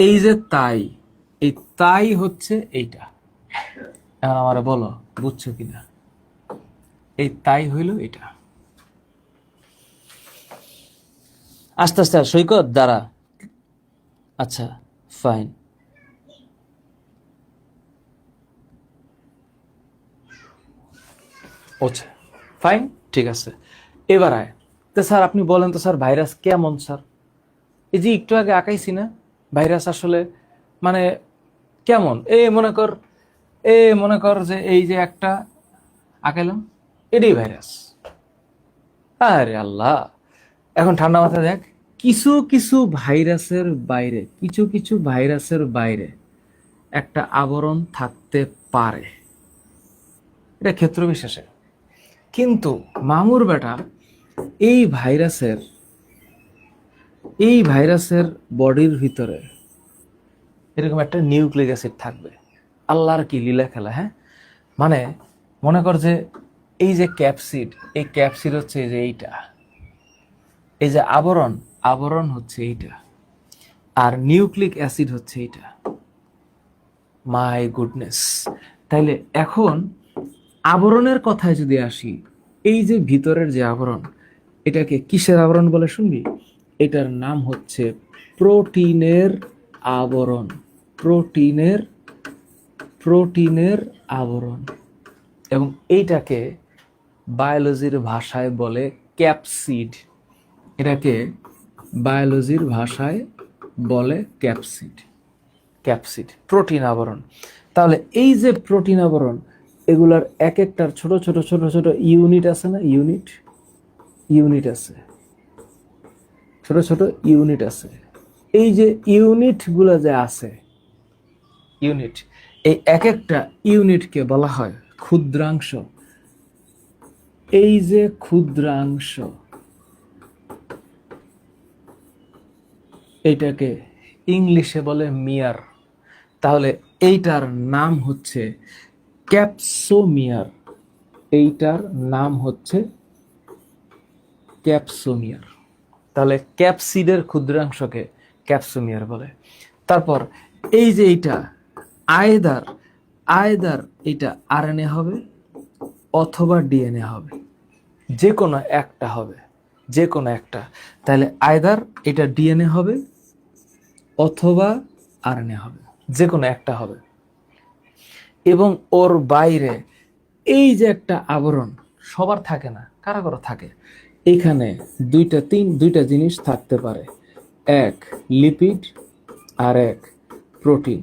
এই যে তাই হচ্ছে এইটা। এখন আমার বলো, বুঝছো কিনা? এই তাই হইল এটা। আস্তে আস্তে সৈকত দ্বারা, আচ্ছা ফাইন। আচ্ছা ফাইন, ঠিক আছে। এবার আয় তো স্যার, আপনি বলেন তো স্যার, ভাইরাস কেমন স্যার? এই যে একটু আগে আঁকাইছি না, ভাইরাস আসলে মানে কেমন, মনে কর যে এই যে একটা আঁকাইলাম, এটাই ভাইরাস। আরে আল্লাহ, এখন ঠান্ডা মাথায় দেখ, কিছু কিছু ভাইরাসের বাইরে, কিছু কিছু ভাইরাসের বাইরে একটা আবরণ থাকতে পারে, এটা ক্ষেত্র বিশেষে। কিন্তু মামুর বেটা এই ভাইরাসের বডির ভিতরে এরকম একটা নিউক্লিক অ্যাসিড থাকবে। আল্লাহর কি লীলা খেলা, হ্যাঁ। মানে মনে কর যে এই যে ক্যাপসিড, এই ক্যাপসিড হচ্ছে এই যে এইটা, এই যে আবরণ হচ্ছে এইটা, আর নিউক্লিক অ্যাসিড হচ্ছে এইটা। My goodness. তাইলে এখন আবরণের কথায় যদি আসি, এই যে ভিতরের যে আবরণ, এটাকে কিসের আবরণ বলে শুনবি? এটার নাম হচ্ছে প্রোটিনের আবরণ। প্রোটিনের আবরণ। এবং এইটাকে বায়োলজির ভাষায় বলে ক্যাপসিড। এটাকে বায়োলজির ভাষায় বলে ক্যাপসিড, প্রোটিন আবরণ। তাহলে এই যে প্রোটিন আবরণ, এগুলার এক একটার ছোট ছোট ছোট ছোট ইউনিট আছে না, ইউনিট আছে, ছোট ছোট ইউনিট আছে। এই যে ইউনিটগুলো যে আছে, এই এক একটা ইউনিটকে বলা হয় ক্ষুদ্রাংশ। এই যে ক্ষুদ্রাংশ, এইটাকে ইংলিশে বলে মিয়ার। তাহলে এইটার নাম হচ্ছে ক্যাপসোমিয়ার। এইটার নাম হচ্ছে ক্যাপসোমিয়ার। তাহলে ক্যাপসিডের ক্ষুদ্রাংশকে ক্যাপসোমিয়ার বলে। তারপর এই যে এইটা আয়দার এটা আরএনএ হবে অথবা ডিএনএ হবে, যে কোনো একটা হবে, যে কোনো একটা। তাহলে আয়দার এটা ডিএনএ হবে অথবা আরএনএ হবে, যে কোনো একটা হবে। এবং ওর বাইরে এই যে একটা আবরণ, সবার থাকে না, কারো কারো থাকে। এখানে দুইটা জিনিস থাকতে পারে, এক লিপিড আর এক প্রোটিন।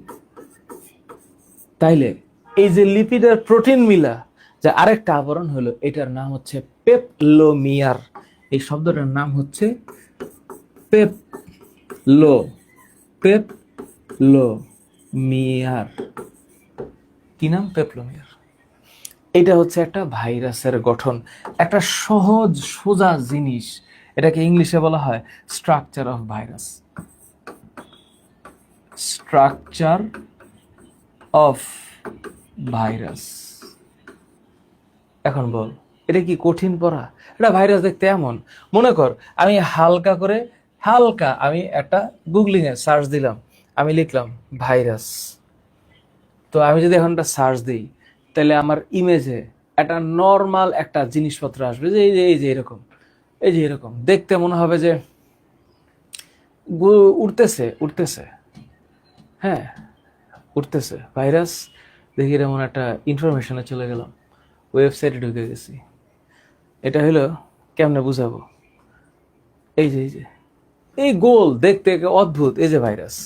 তাইলে এই যে লিপিড আর প্রোটিন মিলা যে আরেকটা আবরণ হলো, এটার নাম হচ্ছে পেপলোমিয়ার। এই শব্দটার নাম হচ্ছে পেপলোমিয়ার। কি নাম? পেপলোমিয়ার। এটা হচ্ছে একটা ভাইরাসের গঠন, একটা সহজ সোজা জিনিস। এটাকে ইংলিশে বলা হয় structure of virus. Structure of virus. এখন বল, এটা কি কঠিন পড়া? এটা ভাইরাস দেখতে এমন, মনে কর আমি আমি একটা গুগলিং এ সার্চ দিলাম, আমি লিখলাম ভাইরাস। তো আমি যদি এখন একটা সার্চ দিই, তাহলে আমার ইমেজে একটা নর্মাল একটা জিনিসপত্র আসবে, যে এই যে এরকম দেখতে মনে হবে যে উড়তেছে, হ্যাঁ উঠতেছে ভাইরাস। দেখি এমন একটা ইনফরমেশনে চলে গেলাম, ওয়েবসাইটে ঢুকে গেছি। এটা হলো কেমনে বুঝাবো? এই যে এই গোল দেখতে অদ্ভুত, এই যে ভাইরাস,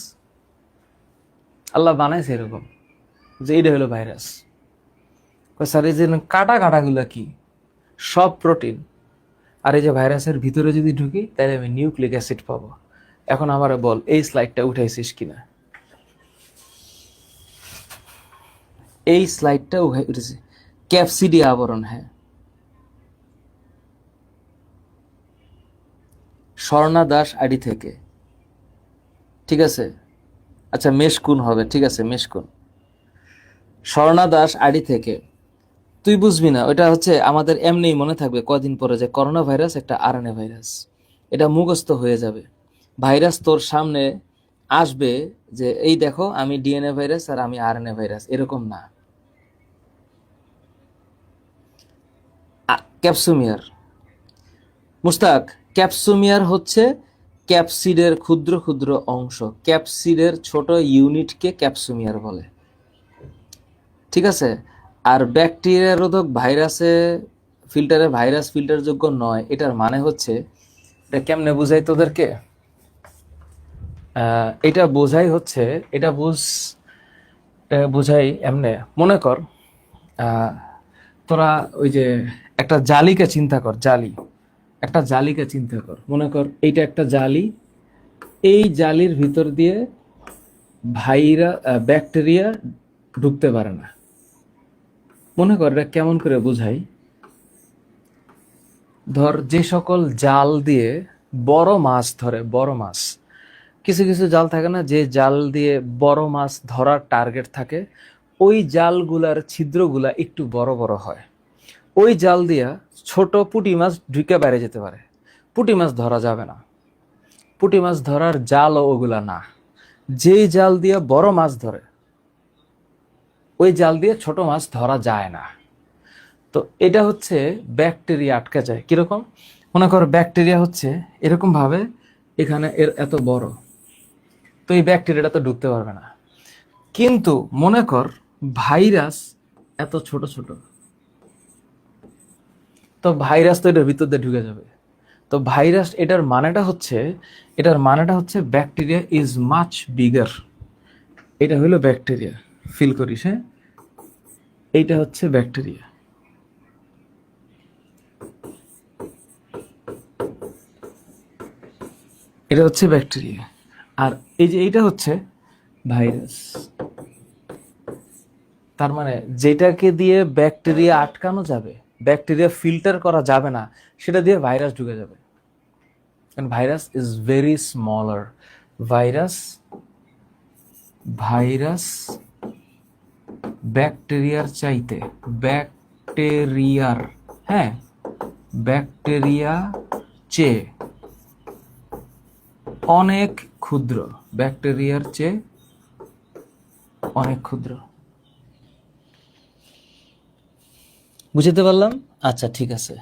আল্লাহ বানাইছে এরকম যে এইটা হলো ভাইরাস। স্যার এই যে কাটাগুলা কি? সব প্রোটিন। আর এই যে ভাইরাসের ভিতরে যদি ঢুকি, তাহলে আমি নিউক্লিক অ্যাসিড পাবো। এখন আমার বল, এই স্লাইডটা উঠাইছিস কিনা? এই স্লাইডটা উঠেছে, ক্যাপসিডি আবরণ। হ্যাঁ, স্বর্ণা দাস আইডি থেকে, ঠিক আছে। আচ্ছা মেশকুন হবে, ঠিক আছে মেশকুন। স্বর্ণা দাস আইডি থেকে, তুই বুঝবি না, ওটা হচ্ছে আমাদের এমনি মনে থাকবে কদিন পরে যে করোনা ভাইরাস একটা আরএনএ ভাইরাস। এটা মুখস্থ হয়ে যাবে। ভাইরাস তোর সামনে আসবে যে এই দেখো আমি ডিএনএ ভাইরাস আর আমি আরএনএ ভাইরাস, এরকম না। ক্যাপসুমিয়ার, মুস্তাক, ক্যাপসুমিয়ার হচ্ছে ক্যাপসিডের ক্ষুদ্র ক্ষুদ্র অংশ, ক্যাপসিডের ছোট ইউনিটকে ক্যাপসুমিয়ার বলে, ঠিক আছে। আর ব্যাকটেরিয়া রোধক ভাইরাস ফিল্টারযোগ্য নয়, এটার মানে হচ্ছে, এটা কেমনে বুঝাই তোদেরকে? এটা বোঝাই হচ্ছে, এটা বোঝাই এমনে, মনে কর আহ, তোরা ওই যে একটা জালিকে চিন্তা কর, জালি, একটা জালিকে চিন্তা কর, মনে কর এইটা একটা জালি, এই জালির ভিতর দিয়ে ব্যাকটেরিয়া ঢুকতে পারে না। মনে কর এটা কেমন করে বোঝাই, ধর যে সকল জাল দিয়ে বড় মাছ ধরে, বড় মাছ, কিছু কিছু জাল থাকে না যে জাল দিয়ে বড় মাছ ধরার টার্গেট থাকে, ওই জালগুলার ছিদ্রগুলা একটু বড় বড় হয়, ওই জাল দিয়া ছোট পুঁটি মাছ ঢুকে বাইরে যেতে পারে, পুঁটি মাছ ধরা যাবে না, পুঁটি মাছ ধরার জালও ওগুলা না। যেই জাল দিয়ে বড় মাছ ধরে ওই জাল দিয়ে ছোট মাছ ধরা যায় না। তো এটা হচ্ছে ব্যাকটেরিয়া আটকে যায় কিরকম, মনে করো ব্যাকটেরিয়া হচ্ছে এরকম ভাবে, এখানে এর এত বড়, তো এই ব্যাকটেরিয়াটা তো ঢুকতে পারবে না। কিন্তু মনে কর ভাইরাস এত ছোট ছোট, তো ভাইরাস তো এটার ভিতর দিয়ে ঢুকে যাবে। তো ভাইরাস, এটার মানেটা হচ্ছে ব্যাকটেরিয়া ইজ মাচ বিগার। এটা হলো ব্যাকটেরিয়া, ফিল করিস, হ্যাঁ, এইটা হচ্ছে ব্যাকটেরিয়া। এটা হচ্ছে ব্যাকটেরিয়া, আর এই যে এইটা হচ্ছে ভাইরাস। তার মানে যেটাকে দিয়ে ব্যাকটেরিয়া আটকানো যাবে, ব্যাকটেরিয়া ফিল্টার করা যাবে না, সেটা দিয়ে ভাইরাস ঢুকে যাবে। কারণ virus is very smaller. Virus virus ব্যাকটেরিয়ার চাইতে, ব্যাকটেরিয়ার, হ্যাঁ, ব্যাকটেরিয়া চেয়ে অনেক ক্ষুদ্র, ব্যাকটেরিয়ার চেয়ে অনেক ক্ষুদ্র। বুঝতে পারলাম? আচ্ছা, ঠিক আছে,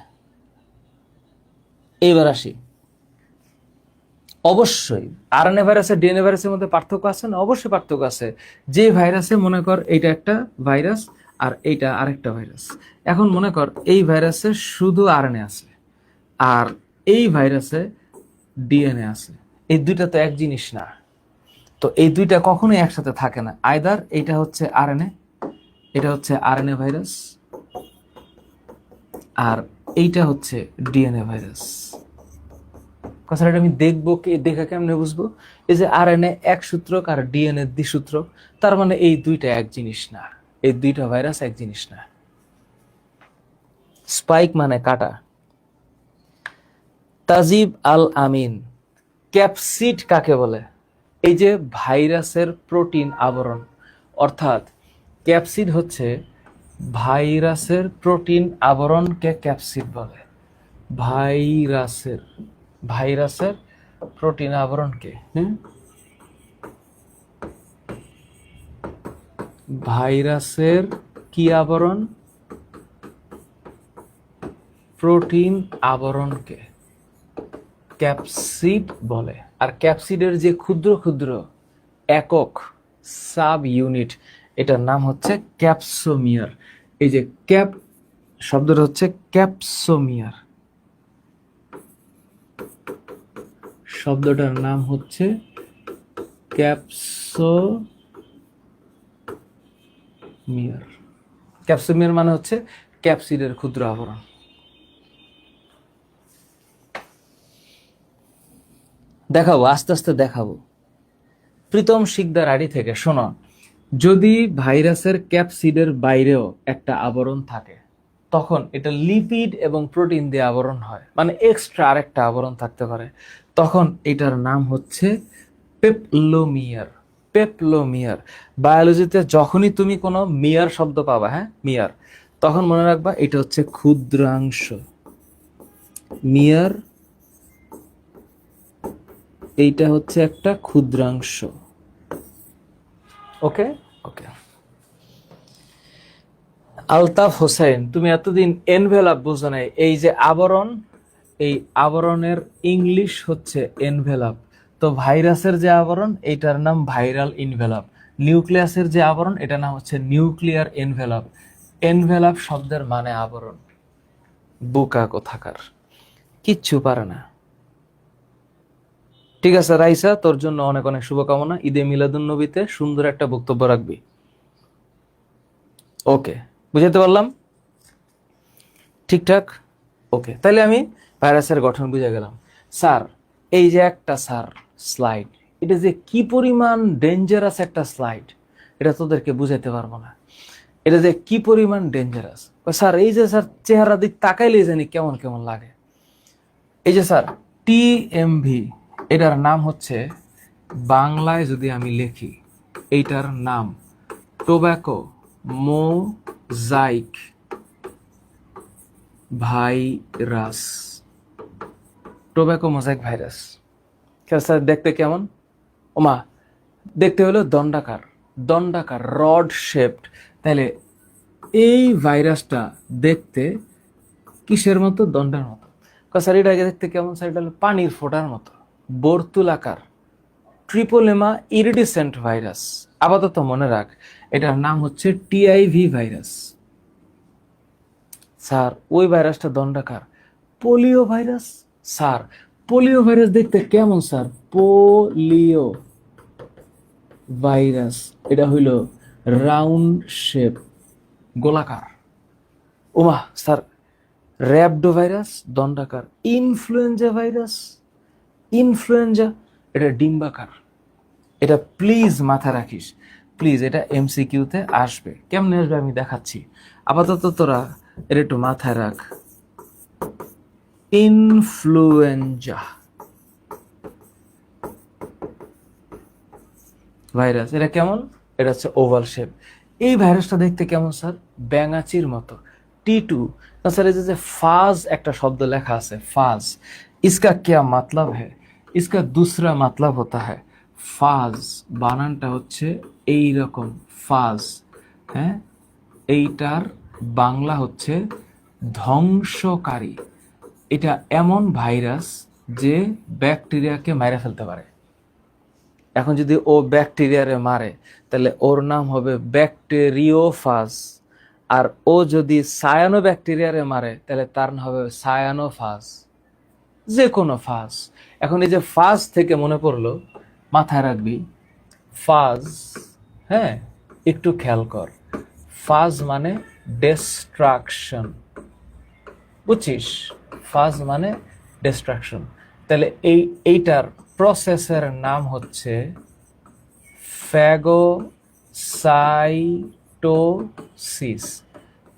এইবার আসি। অবশ্যই আরএনএ ভাইরাস আর ডিএনএ ভাইরাসের মধ্যে পার্থক্য আছে না? অবশ্যই পার্থক্য আছে। যে ভাইরাসে মনে কর এইটা একটা ভাইরাস আর এইটা আরেকটা ভাইরাস, এখন মনে কর এই ভাইরাসে শুধু আরএনএ আছে আর এই ভাইরাসে ডিএনএ আছে, এই দুইটা তো এক জিনিস না। তো এই দুইটা কখনোই একসাথে থাকে না। আইদার এইটা হচ্ছে আরএনএ, এটা হচ্ছে আরএনএ ভাইরাস, আর এইটা হচ্ছে ডিএনএ ভাইরাস। কথাটা আমি দেখবো, দেখা কেমনে বুঝবো? এই যে আরএনএ এক সূত্রক আর ডিএনএ দ্বিসূত্রক, তার মানে এই দুইটা এক জিনিস না, এই দুইটা ভাইরাস এক জিনিস না। স্পাইক মানে কাটা। তাজিব আল আমিন, ক্যাপসিড কাকে বলে? এই যে ভাইরাসের প্রোটিন আবরণ, অর্থাৎ ক্যাপসিড হচ্ছে ভাইরাসের প্রোটিন আবরণকে ক্যাপসিড বলে। ভাইরাসের ভাইরাসের প্রোটিন আবরণকে, ভাইরাসের কি আবরণ? প্রোটিন আবরণকে ক্যাপসিড বলে। আর ক্যাপসিডের যে ক্ষুদ্র ক্ষুদ্র একক সাব ইউনিট, এটার নাম হচ্ছে ক্যাপসোমিয়ার। এই যে ক্যাপ শব্দটা হচ্ছে ক্যাপসোমিয়ার, শব্দটার নাম হচ্ছে ক্যাপসোমিয়ার। ক্যাপসোমিয়ার মানে হচ্ছে ক্যাপসিডের ক্ষুদ্র আবরণ। দেখাবো, আস্তে আস্তে দেখাবো। প্রীতম শিকদার আড়ি থেকে শোনো, যদি ভাইরাসের ক্যাপসিডের বাইরেও একটা আবরণ থাকে, তখন এটা লিপিড এবং প্রোটিন দিয়ে আবরণ হয়, মানে এক্সট্রা আরেকটা আবরণ থাকতে পারে, তখন এটার নাম হচ্ছে পেপলোমিয়ার। পেপলোমিয়ার। বায়োলজিতে যখনই তুমি কোনো মিয়ার শব্দ পাবা, হ্যাঁ, মিয়ার, তখন মনে রাখবা এটা হচ্ছে ক্ষুদ্রাংশ। মিয়ার, এইটা হচ্ছে একটা ক্ষুদ্রাংশ। ওকে ওকে। আলতাফ হোসেন, তুমি এতদিন এনভেলাপ বুঝো নাই। এই যে আবরণ, এই আবরণের ইংলিশ হচ্ছে এনভেলাপ। তো ভাইরাসের যে আবরণ, এইটার নাম ভাইরাল ইনভেলাপ। নিউক্লিয়াসের যে আবরণ, এটার নাম হচ্ছে নিউক্লিয়ার এনভেলাপ। এনভেলাপ শব্দের মানে আবরণ। বোকা কোথাকার, কিচ্ছু পারে না। ঠিক আছে রাইসা, তোর জন্য অনেক অনেক শুভকামনা। ঈদে মিলাদুন্নবীতে সুন্দর একটা বক্তব্য রাখবি। ওকে, বুঝাতে পারলাম ঠিকঠাক? ওকে, তাহলে আমি ভাইরাসের গঠন বুঝে গেলাম। স্যার, এই যে একটা স্যার স্লাইড, এটা যে কি পরিমাণ ডেঞ্জারাস একটা স্লাইড, এটা তোদেরকে বুঝাইতে পারবো না। এটা যে কি পরিমাণ ডেঞ্জারাস স্যার, এই যে স্যার চেহারা দিক তাকাইলে জানি কেমন কেমন লাগে। এই যে স্যার টিএমভি, এটার নাম হচ্ছে, বাংলায় যদি আমি লিখি, এইটার নাম tobacco mosaic virus. Tobacco mosaic virus. Sir দেখতে কেমন? ওমা, দেখতে হলো দণ্ডাকার, দণ্ডাকার রড শেপড। তাহলে এই ভাইরাসটা দেখতে কিসের মতো? দণ্ডের মতো। স্যার এটা দেখতে কেমন? স্যার এটা হলো পানির ফোঁটার মতো, বর্তুলাকার। ট্রিপোলেমা ইরিডিসেন্ট ভাইরাস। আপাতত মনে রাখ, এটার নাম হচ্ছে টিআইভি ভাইরাস। স্যার ওই ভাইরাসটা দণ্ডাকার। Polio virus. Sir polio virus দেখতে কেমন? স্যার পোলিও ভাইরাস, এটা হইল রাউন্ড শেপ, গোলাকার। ওমা স্যার র্যাবডো ভাইরাস, দণ্ডাকার। ইনফ্লুয়েঞ্জা ভাইরাস, ইনফ্লুয়েঞ্জা, এটা ডিম্বাকার। এটা প্লিজ মাথায় রাখিস, প্লিজ, এটা এমসিকিউতে আসবে। কেমনে আসবে আমি দেখাচ্ছি, আপাতত তোরা এটা একটু মাথায় রাখ। ইনফ্লুয়েঞ্জা ভাইরাস, এটা কেমন? এটা হচ্ছে ওভাল শেপ। এই ভাইরাসটা দেখতে কেমন? স্যার ব্যাঙাচির মতো। T2। স্যার এই যে ফাজ একটা শব্দ লেখা আছে, ফাজ, इसका क्या मतलब है? इसका दूसरा मतलब होता है ফাজ। বানানটা হচ্ছে এই রকম, ফাজ। হ্যাঁ, এইটার বাংলা হচ্ছে ধ্বংসকারী। এটা এমন ভাইরাস যে ব্যাকটেরিয়াকে মাইরা ফেলতে পারে। এখন যদি ও ব্যাকটেরিয়ারে মারে, তাহলে ওর নাম হবে ব্যাকটেরিওফাজ। আর ও যদি সায়ানো ব্যাকটেরিয়ারে মারে, তাহলে তার নাম হবে সায়ানোফাজ। যে কোনো ফাজ। এখন এই যে ফাজ থেকে মনে পড়লো, মাথায় রাখবি ফাজ। হ্যাঁ, একটু খেয়াল কর, ফাজ মানে ডিস্ট্রাকশন, বুঝছিস? ফাজ মানে ডিস্ট্রাকশন। তাহলে এইটার প্রসেসের নাম হচ্ছে ফ্যাগোসাইটোসিস।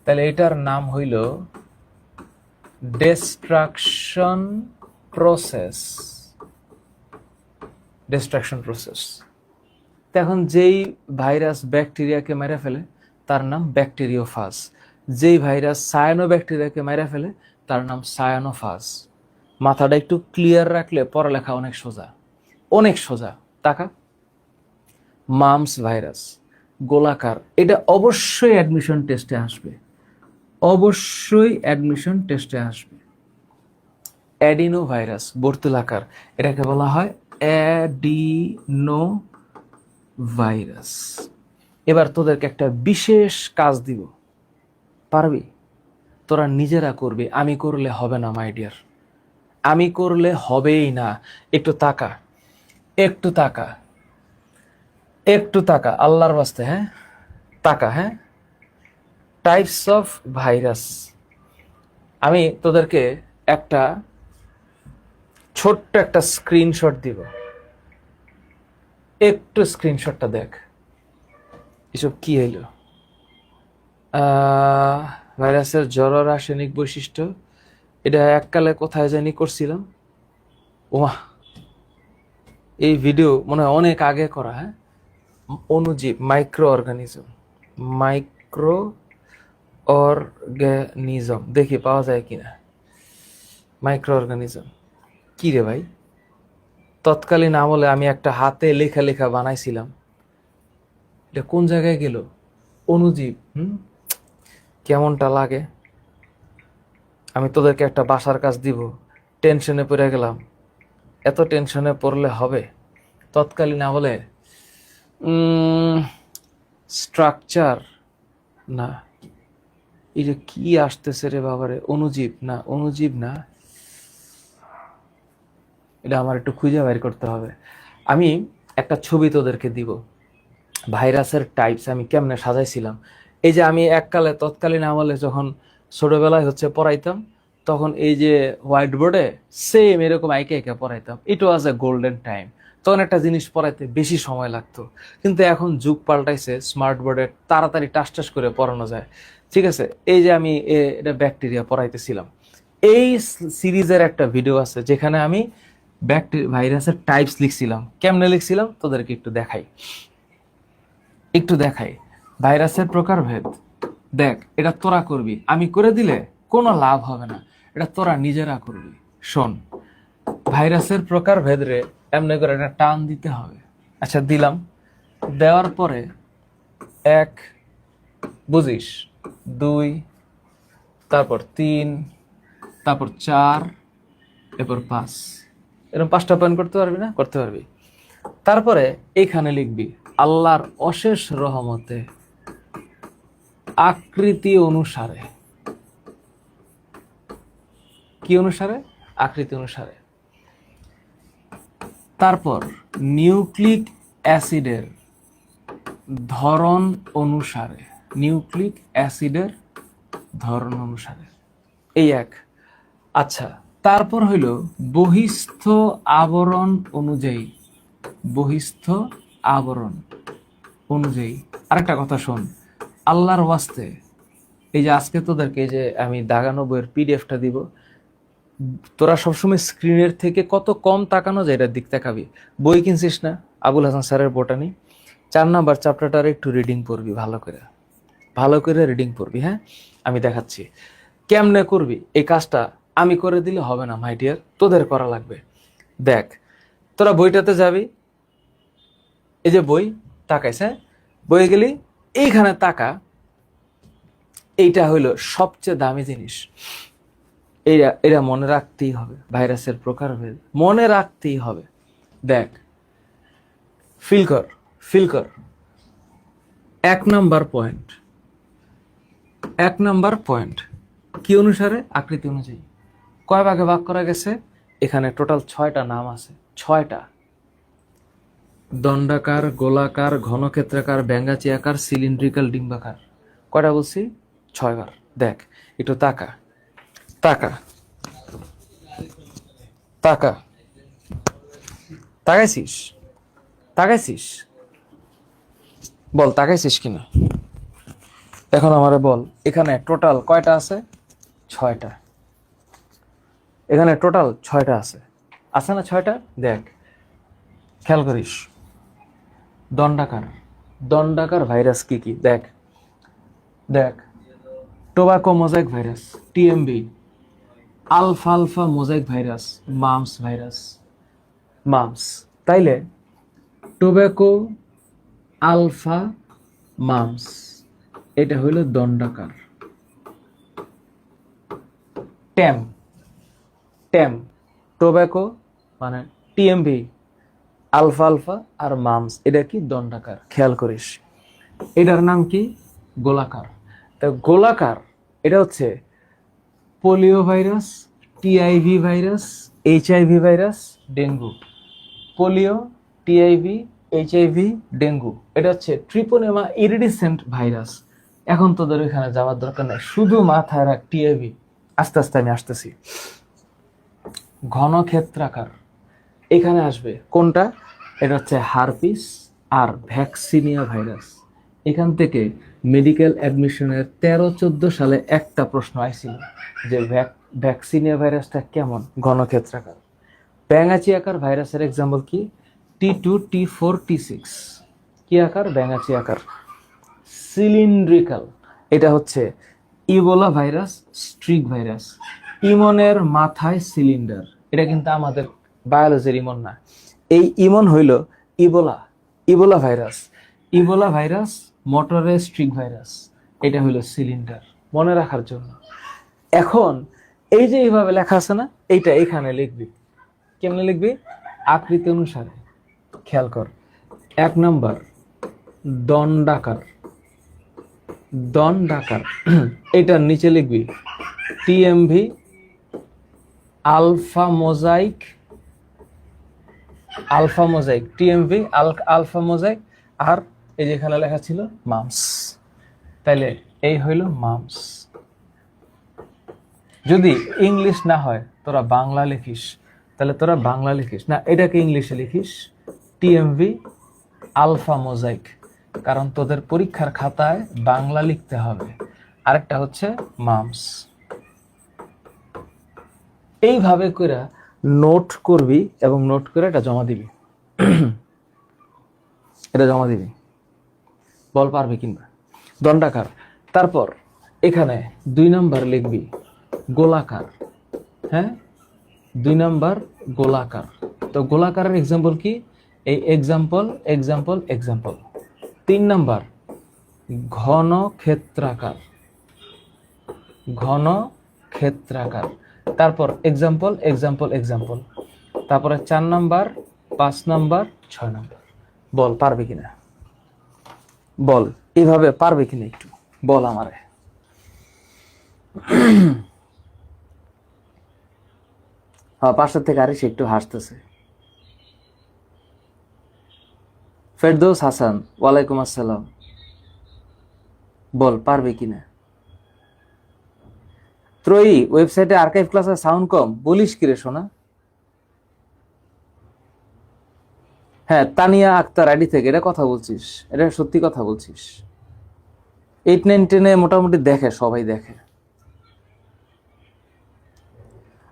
তাহলে এটার নাম হইল ডিস্ট্রাকশন প্রসেস, ডিস্ট্রাকশন প্রসেস। তো এখন যেই ভাইরাস ব্যাকটেরিয়াকে মেরে ফেলে তার নাম ব্যাকটেরিওফাজ। যেই ভাইরাস সায়ানো ব্যাকটেরিয়াকে মেরে ফেলে তার নাম সায়ানোফাজ। মাথাটা একটু ক্লিয়ার রাখলে পড়ালেখা অনেক সোজা, অনেক সোজা। টাকা মামস ভাইরাস, গোলাকার। এটা অবশ্যই অ্যাডমিশন টেস্টে আসবে, অবশ্যই অ্যাডমিশন টেস্টে আসবে। অ্যাডিনো ভাইরাস, বর্তুলাকার। এটাকে বলা হয় অ্যাডিনো ভাইরাস। এবার তোদেরকে একটা বিশেষ কাজ দিব, পারবি? তোরা নিজেরা করবি, আমি করলে হবে না মাই ডিয়ার, আমি করলে হবেই না। একটু তাকা, একটু তাকা, একটু তাকা আল্লাহর বাস্তে। হ্যাঁ তাকা। হ্যাঁ, টাইপস অফ ভাইরাস। আমি তোদেরকে একটা ছোট্ট একটা স্ক্রিনশট দিব, একটু স্ক্রিনশটটা দেখ। এসব কি হইল? ভাইরাসের জড় রাসায়নিক বৈশিষ্ট্য, এটা এককালে কোথায় জানি করছিলাম। ওমা, এই ভিডিও মনে হয় অনেক আগে করা। হ্যাঁ, অণুজীব, মাইক্রো অর্গানিজম, মাইক্রো অর্গানিজম, দেখি পাওয়া যায় কিনা। মাইক্রো অর্গানিজম কি রে ভাই? তৎকালীন আমলে আমি একটা হাতে লেখা লেখা বানাইছিলাম, এটা কোন জায়গায় গেল? অণুজীব। কেমনটা লাগে? আমি তোদেরকে একটা বাসার কাজ দিব, টেনশনে পড়ে গেলাম। এত টেনশনে পড়লে হবে? তৎকালীন আমলে স্ট্রাকচার না, এটা কি আসতেছে রে বাবারে? অণুজীব না, অণুজীব না, এটা আমার একটু খুঁজে বের করতে হবে। আমি একটা ছবি তোদেরকে দিব, ভাইরাসের টাইপস আমি কেমনে সাজাইছিলাম। এই যে আমি এককালে তৎকালীন আমলে যখন ছোটবেলায় হচ্ছে পড়াইতাম, তখন এই যে হোয়াইট বোর্ডে সেম এরকম একে একে পড়াইতাম। ইট ওয়াজ এ গোল্ডেন টাইম। তখন একটা জিনিস পড়াইতে বেশি সময় লাগতো, কিন্তু এখন যুগ পাল্টাইছে, স্মার্ট বোর্ডে তাড়াতাড়ি টাস টাস করে পড়ানো যায়। ঠিক আছে, এই যে আমি এটা ব্যাকটেরিয়া পড়াইতেছিলাম, এই সিরিজের একটা ভিডিও আছে যেখানে আমি ভাইরাসের টাইপস লিখছিলাম। কেমনে লিখছিলাম তোদেরকে একটু দেখাই। ভাইরাসের প্রকারভেদ দেখ, এটা তোরা করবি, আমি করে দিলে কোনো লাভ হবে না, এটা তোরা নিজেরা করবি। শোন, ভাইরাসের প্রকারভেদ রে এমনি করে একটা টান দিতে হবে। আচ্ছা দিলাম, দেওয়ার পরে 1 বুঝিস, 2, তারপর 3, তারপর 4, এরপর 5। এরকম 5টা পয়েন্ট করতে পারবি না? করতে পারবি। তারপরে এইখানে লিখবি আল্লাহর অশেষ রহমতে আকৃতি অনুসারে। কি অনুসারে? আকৃতি অনুসারে। তারপর নিউক্লিক অ্যাসিডের ধরন অনুসারে। নিউক্লিক অ্যাসিডের ধরন অনুসারে, এই এক। আচ্ছা, তারপর হইল বহিস্থ আবরণ অনুযায়ী। বহিস্থ আবরণ অনুযায়ী। আরেকটা কথা শোন, আল্লাহর ওয়াস্তে, এই যে আজকে তোদেরকে এই যে আমি দাগানো বইয়ের পিডিএফটা দিব, তোরা সবসময় স্ক্রিনের থেকে কত কম তাকানো যায় এটার দিক তাকাবি। বই কিনছিস না? আবুল হাসান স্যারের বোটানি 4 নাম্বার চ্যাপ্টারটার একটু রিডিং পড়বি, ভালো করে রিডিং পড়বি। হ্যাঁ, আমি দেখাচ্ছি কেমনে করবি। এই কাজটা আমি করে দিলে হবে না মাই ডিয়ার, তোদের করা লাগবে। দেখ, তোরা বইটাতে যাবি, এই যে বই, তাকাইস, হ্যাঁ বইয়ে গেলি, এইখানে তাকা। এইটা হইলো সবচেয়ে দামি জিনিস, এরা মনে রাখতেই হবে। ভাইরাসের প্রকারভেদ মনে রাখতেই হবে। দেখ, ফিল কর 1 নাম্বার পয়েন্ট কি অনুসারে? আকৃতি অনুযায়ী। কয় ভাগে ভাগ করা গেছে? এখানে টোটাল 6টা নাম আছে। 6টা: দণ্ডাকার, গোলাকার, ঘনক্ষেত্রাকার, ব্যাঙ্গাচিয়াকার, সিলিন্ড্রিক্যাল, ডিম্বাকার। কয়টা বলছি? 6বার। দেখ, একটু তাকা, তাকাইছিস? বল তাকাইছিস কিনা? এখন আমারে বল, এখানে টোটাল কয়টা আছে? 6টা। এখানে টোটাল 6টা আছে না? 6টা। দেখ, খেয়াল করিস। দণ্ডাকার ভাইরাস কি কি? দেখ, tobacco mosaic virus, TMV. Alpha mosaic virus, mumps. তাইলে টোবাকো আলফা মামস, এটা হইল দণ্ডাকার। টেম টোবাকো মানে টিএমভি, আলফা আর মামস, এটা কি? দণ্ডাকার। খেয়াল করিস, এটার নাম কি? গোলাকার। তা গোলাকার এটা হচ্ছে polio virus, TIV virus, HIV virus, dengue. Polio, TIV, HIV, dengue, এটা হচ্ছে ট্রিপোনেমা ইরিডিসেন্ট ভাইরাস। এখন তোদের ওইখানে যাওয়ার দরকার নেই, শুধু মাথায় রাখ টিআইভি। আস্তে আস্তে আমি আসতেছি। ঘনক্ষেত্রাকার এখানে আসবে কোনটা? এটা হচ্ছে হারপিস আর ভ্যাকসিনিয়া ভাইরাস। এখান থেকে মেডিকেল অ্যাডমিশনের 13-14 সালে একটা প্রশ্ন আইছিল যে ভ্যাকসিনিয়া ভাইরাসটা কেমন? ঘনক্ষেত্রাকার। ব্যাঙাচি ভাইরাসের এক্সাম্পল কি? T2, T4, T6। কি আকার? ব্যাঙাচি আকার। সিলিন্ড্রিক্যাল, এটা হচ্ছে ইবোলা ভাইরাস, স্ট্রিক ভাইরাস। ইমনের মাথায় সিলিন্ডার, এটা কিন্তু আমাদের বায়োলজির ইমন না। এই ইমন হইল ইবোলা ভাইরাস, মোটরে স্ট্রিক ভাইরাস, এটা হইল সিলিন্ডার। মনে রাখার জন্য এখন এই যে এইভাবে লেখা আছে না, এইটা এখানে লিখবি। কেমনে লিখবি? আকৃতি অনুসারে। খেয়াল কর, 1 নাম্বার দণ্ডাকার। এটার নিচে লিখবি TMV, alpha mosaic, alpha mosaic, TMV alpha mosaic, আর এই যেখানে লেখা ছিল মামস। তাইলে এই হইল মামস। যদি ইংলিশ না হয় তোরা বাংলা লিখিস, তাহলে তোরা বাংলা লিখিস না, এটাকে ইংলিশে লিখিস টিএমভি আলফা মোজাইক, কারণ তোদের পরীক্ষার খাতায় বাংলা লিখতে হবে। আরেকটা হচ্ছে মামস। এইভাবে করে নোট করবি এবং নোট করে এটা জমা দিবি। এটা জমা দিবি, বল পারবে কিংবা দণ্ডাকার। তারপর এখানে 2 নাম্বার লিখবি গোলাকার। হ্যাঁ, 2 নাম্বার গোলাকার। তো গোলাকারের এক্সাম্পল কি? এই এক্সাম্পল এক্সাম্পল এক্সাম্পল। 3 নাম্বার ঘন ক্ষেত্রাকার, ঘন ক্ষেত্রাকার। তারপর এক্সাম্পল এক্সাম্পল এক্সাম্পল। তারপরে 4 নাম্বার, 5 নাম্বার, 6 নাম্বার। বল পারবে কিনা, বল এইভাবে পারবে কিনা, একটু বল আমারে। হ্যাঁ, পাশের থেকে আরিস একটু হাসতেছে। ফেরদৌস হাসান, ওয়ালাইকুম আসসালাম। বল পারবে কিনা। ত্রয়ী, ওয়েবসাইটে আর্কাইভ ক্লাসে সাউন্ড কম, বলিস কিরে শোনা। হ্যাঁ, তানিয়া আক্তার আইডি থেকে এটা কথা বলছিস, এটা সত্যি কথা বলছিস। 8, 9, 10-এ মোটামুটি দেখে, সবাই দেখে।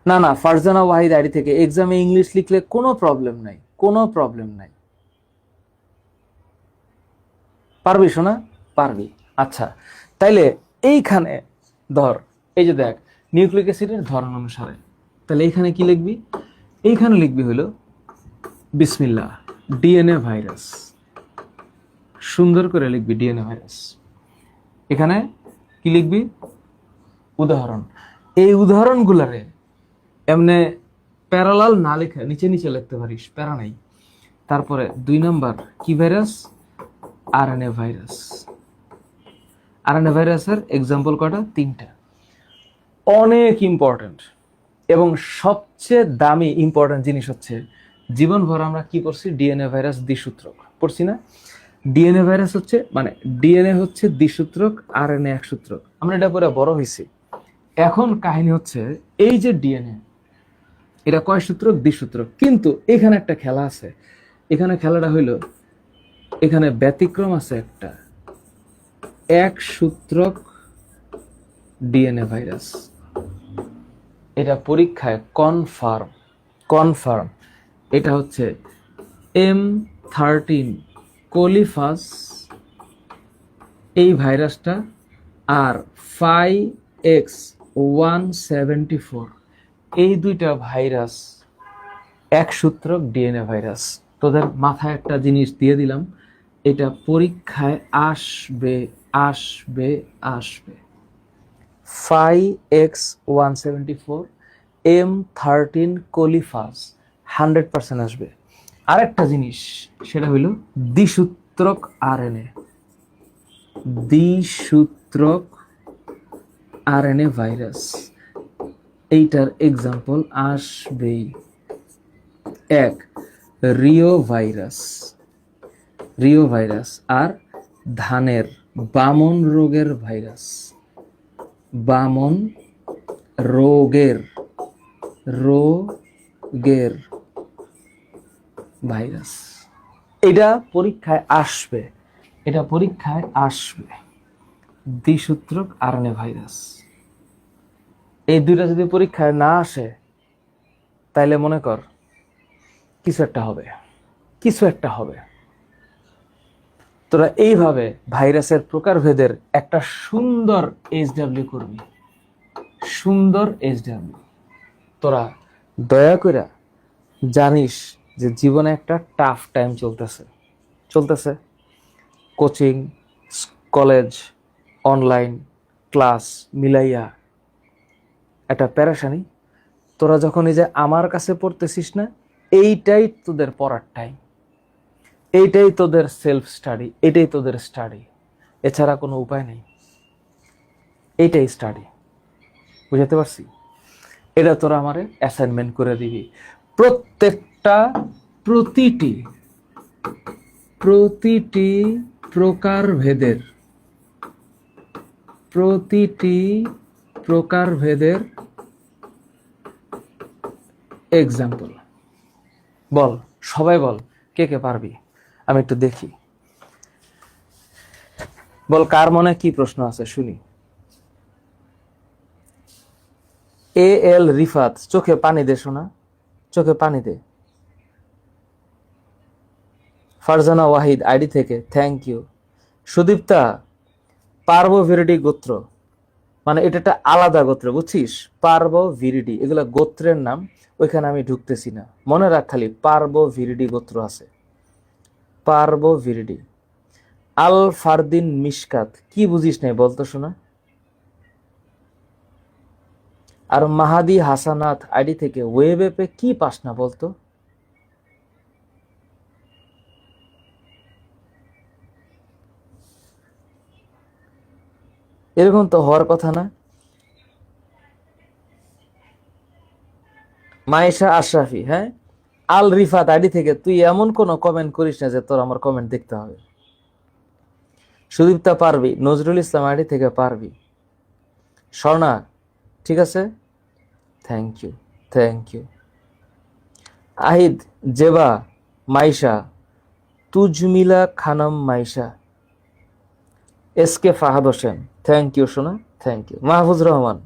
না না, ফারজানা ওয়াহিদ আইডি থেকে এক্সামে ইংলিশ লিখলে কোনো প্রবলেম নাই, কোনো প্রবলেম নাই। পারবি শোনা, পারবি। আচ্ছা, তাইলে এইখানে ধর, এই যে দেখ নিউক্লিক অ্যাসিডের ধরন অনুসারে, তাহলে এইখানে কি লিখবি? এইখানে লিখবি হলো বিসমিল্লাহ ডিএনএ ভাইরাস। সুন্দর করে লিখবি ডিএনএ ভাইরাস। এখানে কি লিখবি? উদাহরণ। এই উদাহরণগুলারে এমনে প্যারালাল না লিখে নিচে নিচে লিখতে পারিস, প্যারা নাই। তারপরে 2 নাম্বার কি ভাইরাস? RNA virus. আরএনএ ভাইরাসের এক্সাম্পল কটা? 3টা। অনেক ইম্পর্টেন্ট এবং সবচেয়ে দামি ইম্পর্টেন্ট জিনিস হচ্ছে, জীবনভর আমরা কি করছি? ডিএনএ ভাইরাস দ্বিসূত্রক পড়ছি না? ডিএনএ ভাইরাস হচ্ছে মানে ডিএনএ হচ্ছে দ্বিসূত্রক, আরএনএ একসূত্রক। আমরা এটা পরে বড় হয়েছি। এখন কাহিনী হচ্ছে এই যে ডিএনএ, এটা কয় সূত্রক? দ্বিসূত্রক। কিন্তু এখানে একটা খেলা আছে। এখানে খেলাটা হইলো, এখানে ব্যতিক্রম আছে একটা, এক সূত্রক ডিএনএ ভাইরাস। এটা পরীক্ষায় কনফার্ম, কনফার্ম। এটা হচ্ছে M13 কোলিফাস, এই ভাইরাসটা, আর 5X174, এই 2টা ভাইরাস এক সূত্রক ডিএনএ ভাইরাস। তোদের মাথায় একটা জিনিস দিয়ে দিলাম, এটা পরীক্ষায় আসবে আসবে আসবে। 5X174 M13 কোলিফাস 100% আসবে। আরেকটা জিনিস, সেটা হইল দ্বিসূত্রক আরএনএ, দ্বিসূত্রক আরএনএ ভাইরাস। এইটার এক্সাম্পল আসবেই। 1 রিও ভাইরাস, রিও ভাইরাস। আর ধানের বামন রোগের ভাইরাস, বামন রোগের, রোগের ভাইরাস। এটা পরীক্ষায় আসবে, এটা পরীক্ষায় আসবে। দ্বিসূত্রক আরএনএ ভাইরাস। এই 2টা যদি পরীক্ষায় না আসে, তাইলে মনে কর কিছু একটা হবে, কিছু একটা হবে। তোরা এইভাবে ভাইরাসের প্রকারভেদের একটা সুন্দর এইচডব্লিউ করবি, সুন্দর এইচডব্লিউ। তোরা দয়া করে জানিস যে জীবনে একটা টাফ টাইম চলতেছে, চলতেছে। কোচিং, কলেজ, অনলাইন ক্লাস মিলাইয়া একটা প্যারাশানি। তোরা যখন এই যে আমার কাছে পড়তেছিস না, এইটাই তোদের পড়ার টাইম, এইটাই তোদের সেলফ স্টাডি, এটাই তোদের স্টাডি, এছাড়া কোনো উপায় নেই। এইটাই স্টাডি, বুঝাতে পারছি? এটা তোরা আমারে অ্যাসাইনমেন্ট করে দিবি। প্রত্যেকটা প্রতিটি প্রতিটি প্রকারভেদের প্রতিটি প্রকারভেদের এক্সাম্পল। বল, সবাই বল, কে কে পারবি? আমি একটু দেখি। বল, কার মনে কি প্রশ্ন আছে শুনি। এ এল রিফাত, চোখে পানি দে শোনা, চোখে পানি দে। ফারজানা ওয়াহিদ আইডি থেকে, থ্যাংক ইউ। সুদীপ্তা, পার্বভিরিডি গোত্র, মানে এটা একটা আলাদা গোত্র, বুঝছিস? পার্বভিরিডি এগুলা গোত্রের নাম, ওইখানে আমি ঢুকতেছি না। মনে রাখ খালি পার্বভিরিডি গোত্র আছে, পার্বভিরিডি। আল ফারদিন মিশকাত, কি বুঝিস নাই বলতো শোনা। আর মাহাদি হাসানাত আইডি থেকে, ওয়েব অ্যাপে কি পাস না বলতো। এরকম তো হওয়ার কথা না। মায়েশা আশরাফি, হ্যাঁ। আল রিফাত আইডি থেকে, তুই এমন কোনো কমেন্ট করিস না যে তোর আমার কমেন্ট দেখতে হবে। সুদীপ্তা পারবি। নজরুল ইসলাম আইডি থেকে পারবি। স্বর্ণা, ঠিক আছে, thank you, thank you. Ahid, Zeba, Maisha, Tuzmila Khanam Maisha, S K Fahad Hossain, thank you সোনা, থ্যাংক ইউ। মাহফুজ রহমান,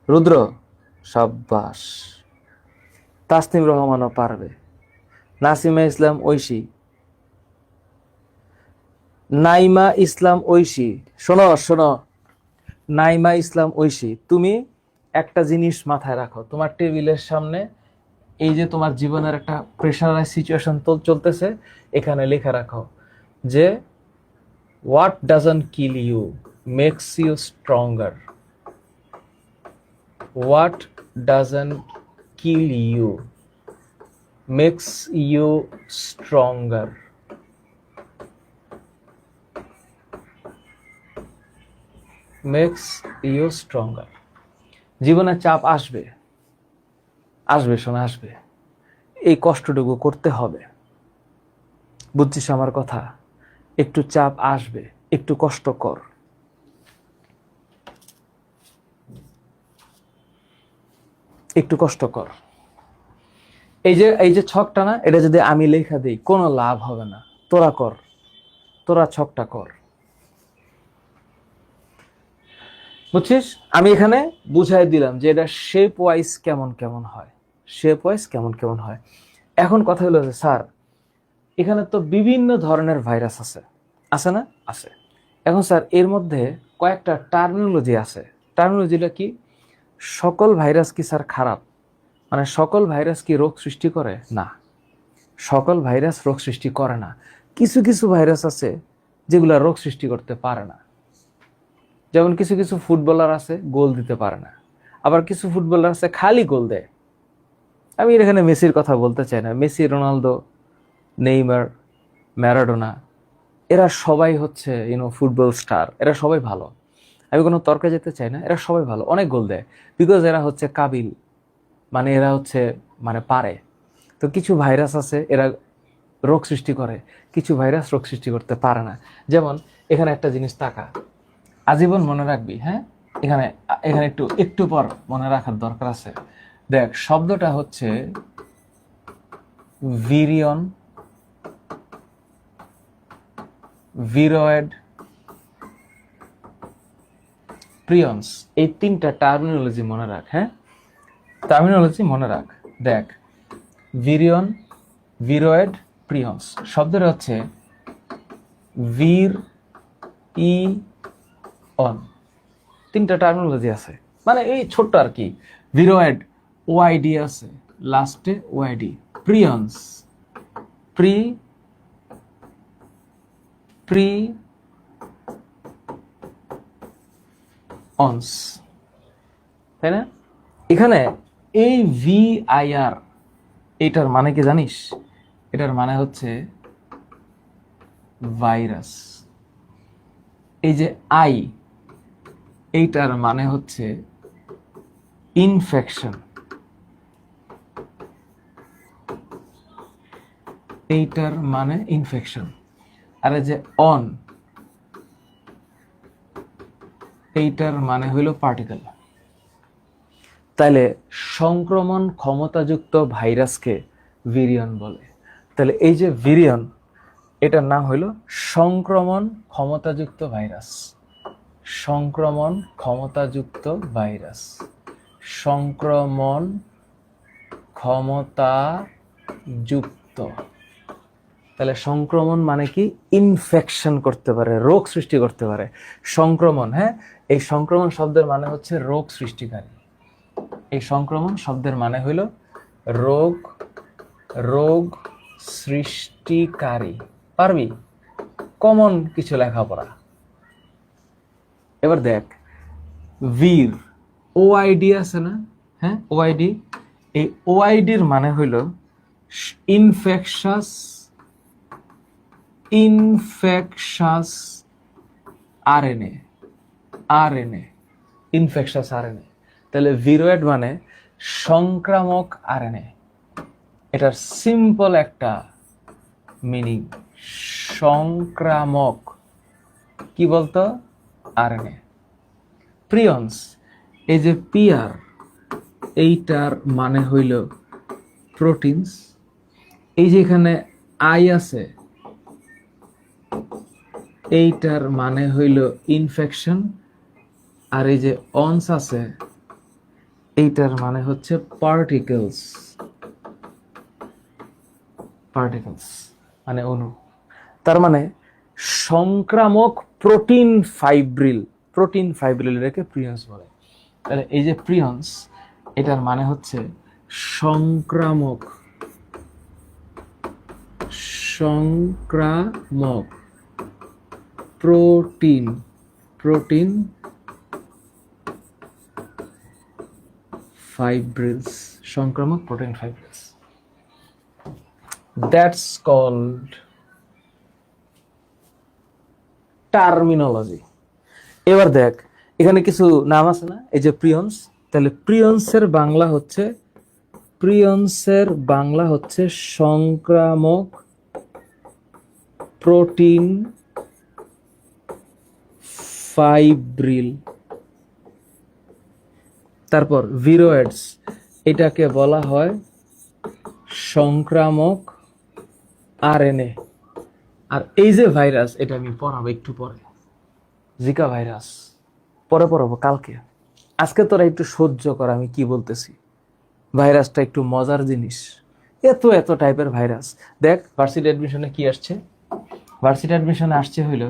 রুদ্র, সাব্বাস। তাসনিম রহমানও পারবে। নাসিমা ইসলাম ঐশী, নাইমা ইসলাম ঐশী, শোনো শোনো, নাইমা ইসলাম ঐশী, তুমি একটা জিনিস মাথায় রাখো। তোমার টেবিলের সামনে এই যে তোমার জীবনের একটা প্রেশারাইজ সিচুয়েশন চলতেছে, এখানে লেখা রাখো যে what doesn't kill you makes you stronger. What doesn't kill you makes you stronger. Makes you stronger. জীবনে চাপ আসবে, আসবে শোনা, আসবে। এই কষ্টটুকু করতে হবে, বুঝছিস আমার কথা? একটু চাপ আসবে, একটু কষ্ট কর। একটু কষ্ট কর। এই যে ছকটা না, এটা যদি আমি লেখা দিই কোনো লাভ হবে না। তোরা কর, তোরা ছকটা কর, বুঝছিস? আমি এখানে বুঝাই দিলাম যে এটা শেপ ওয়াইজ কেমন কেমন হয়, শেপ ওয়াইজ কেমন কেমন হয়। এখন কথা হলো যে স্যার, এখানে তো বিভিন্ন ধরনের ভাইরাস আছে, আছে না? আছে। এখন স্যার এর মধ্যে কয়েকটা টার্মিনোলজি আছে। টার্মিনোলজিটা কি? সকল ভাইরাস কি স্যার খারাপ? মানে সকল ভাইরাস কি রোগ সৃষ্টি করে? না, সকল ভাইরাস রোগ সৃষ্টি করে না। কিছু কিছু ভাইরাস আছে যেগুলা রোগ সৃষ্টি করতে পারে না। যেমন কিছু কিছু ফুটবলার আছে গোল দিতে পারে না, আবার কিছু ফুটবলার আছে খালি গোল দেয়। আমি এখানে মেসির কথা বলতে চাই না। মেসি, রোনালদো, নেইমার, ম্যারাডোনা, এরা সবাই হচ্ছে ফুটবল স্টার, এরা সবাই ভালো। আমি কোনো তর্কে যেতে চাই না, এরা সবাই ভালো, অনেক গোল দেয়, বিকজ এরা হচ্ছে কাবিল, মানে এরা হচ্ছে মানে পারে। তো কিছু ভাইরাস আছে এরা রোগ সৃষ্টি করে, কিছু ভাইরাস রোগ সৃষ্টি করতে পারে না। যেমন এখানে একটা জিনিস তাকা, আজীবন মনে রাখবি, হ্যাঁ? এখানে এখানে একটু একটু পর মনে রাখার দরকার আছে। দেখ, শব্দটা হচ্ছে ভিরিয়ন, ভিরয়েড, প্রিয়ন্স। এই তিনটা টার্মিনোলজি মনে রাখ, হ্যাঁ? টার্মিনোলজি মনে রাখ। দেখ, ভিরিয়ন, ভিরয়েড, প্রিয়ন্স শব্দটা হচ্ছে ভির ই অন। তিনটা টার্মিনোলজি আছে, মানে এই ছোট্ট আর কি। ভিরয়েড, ওয়াইডি আছে, লাস্টে ওয়াইডি। প্রিয়ন্স, প্রি প্রি অনস, তাই না? এখানে এই VIR এটার মানে কি জানিস? এটার মানে হচ্ছে ভাইরাস। এই যে আই, এইটার মানে হচ্ছে ইনফেকশন। এইটার মানে ইনফেকশন, আর এই যে অন, এইটার মানে হইল পার্টিকেল। তাহলে সংক্রমণ ক্ষমতাযুক্ত ভাইরাসকে ভিরিয়ন বলে। তাহলে এই যে ভিরিয়ন, এটার নাম হইল সংক্রমণ ক্ষমতাযুক্ত ভাইরাস। সংক্রমণ ক্ষমতাযুক্ত ভাইরাস, সংক্রমণ ক্ষমতাযুক্ত। তাহলে সংক্রমণ মানে কি? ইনফেকশন করতে পারে, রোগ সৃষ্টি করতে পারে। সংক্রমণ, হ্যাঁ, এই সংক্রমণ শব্দের মানে হচ্ছে রোগ সৃষ্টিকারী। এই সংক্রমণ শব্দের মানে হইল রোগ, রোগ সৃষ্টিকারী। পারবি? কমন কিছু লেখাপড়া। এবার দেখ, ভির, ওআইডি আছে না? হ্যাঁ, ওআইডি। এই ওআইডির মানে হইল infectious, infectious RNA, RNA, infectious RNA. তাহলে ভিরোয়েড মানে সংক্রামক আরএনএ। এটার সিম্পল একটা মিনিং, সংক্রামক, কি বলতো? আরএনএ। প্রিয়ন্স, এই যে পিআর, এইটার মানে হইল প্রোটিনস। এই যে এখানে আই আছে, এইটার মানে হইল ইনফেকশন। আর এই যে অনস আছে, এইটার মানে হচ্ছে পার্টিকেলস, পার্টিকেলস মানে অণু। তার মানে সংক্রামক প্রোটিন ফাইব্রিল, প্রোটিন ফাইব্রিল এটাকে প্রিয়ন্স বলে। তাহলে এই যে প্রিয়ন্স, এটার মানে হচ্ছে সংক্রামক, সংক্রামক প্রোটিন, প্রোটিন ফাইব্রিলস, সংক্রামক protein fibrils. That's called terminology. এবার দেখ, এখানে কিছু নাম আছে না? এই যে প্রিয়ন্স, তাহলে প্রিয়ন্সের বাংলা হচ্ছে, প্রিয়ন্সের বাংলা হচ্ছে সংক্রামক প্রোটিন ফাইব্রিল। তারপর ভিরোয়েডস, এটাকে বলা হয় সংক্রামক আরএনএ। আর এই যে ভাইরাস, এটা আমি পড়াবো একটু পরে, জিকা ভাইরাস পরে পড়াবো কালকে। আজকে তোরা একটু সহ্য কর আমি কি বলতেছি। ভাইরাসটা একটু মজার জিনিস, এত এত টাইপের ভাইরাস। দেখ ভার্সিটি অ্যাডমিশনে কি আসছে, ভার্সিটি অ্যাডমিশনে আসছে হইল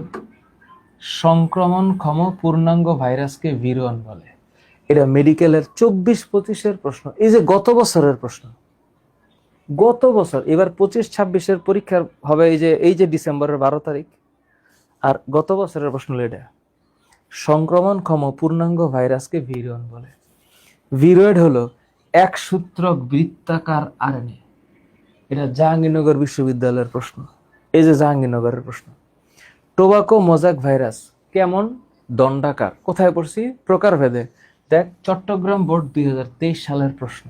সংক্রমণক্ষম পূর্ণাঙ্গ ভাইরাসকে ভিরিয়ন বলে। এটা মেডিকেলের 24-25-এর প্রশ্ন। এই যে গত বছরের প্রশ্ন, গত বছর, এবার 25-26-এর পরীক্ষা হবে এই যে ডিসেম্বরের 12 তারিখ। আর গত বছরের প্রশ্ন এটা, সংক্রমণক্ষম পূর্ণাঙ্গ ভাইরাসকে ভিরিয়ন বলে। ভিরয়েড হলো এক সূত্রক বৃত্তাকার আরএনএ। এটা জাহাঙ্গীরনগর বিশ্ববিদ্যালয়ের প্রশ্ন, এই যে জাহাঙ্গীরনগরের প্রশ্ন। টোবাকো মোজাক ভাইরাস কেমন? দণ্ডাকার। কোথায় পড়ছি? প্রকারভেদে। দেখ চট্টগ্রাম বোর্ড 2023 সালের প্রশ্ন।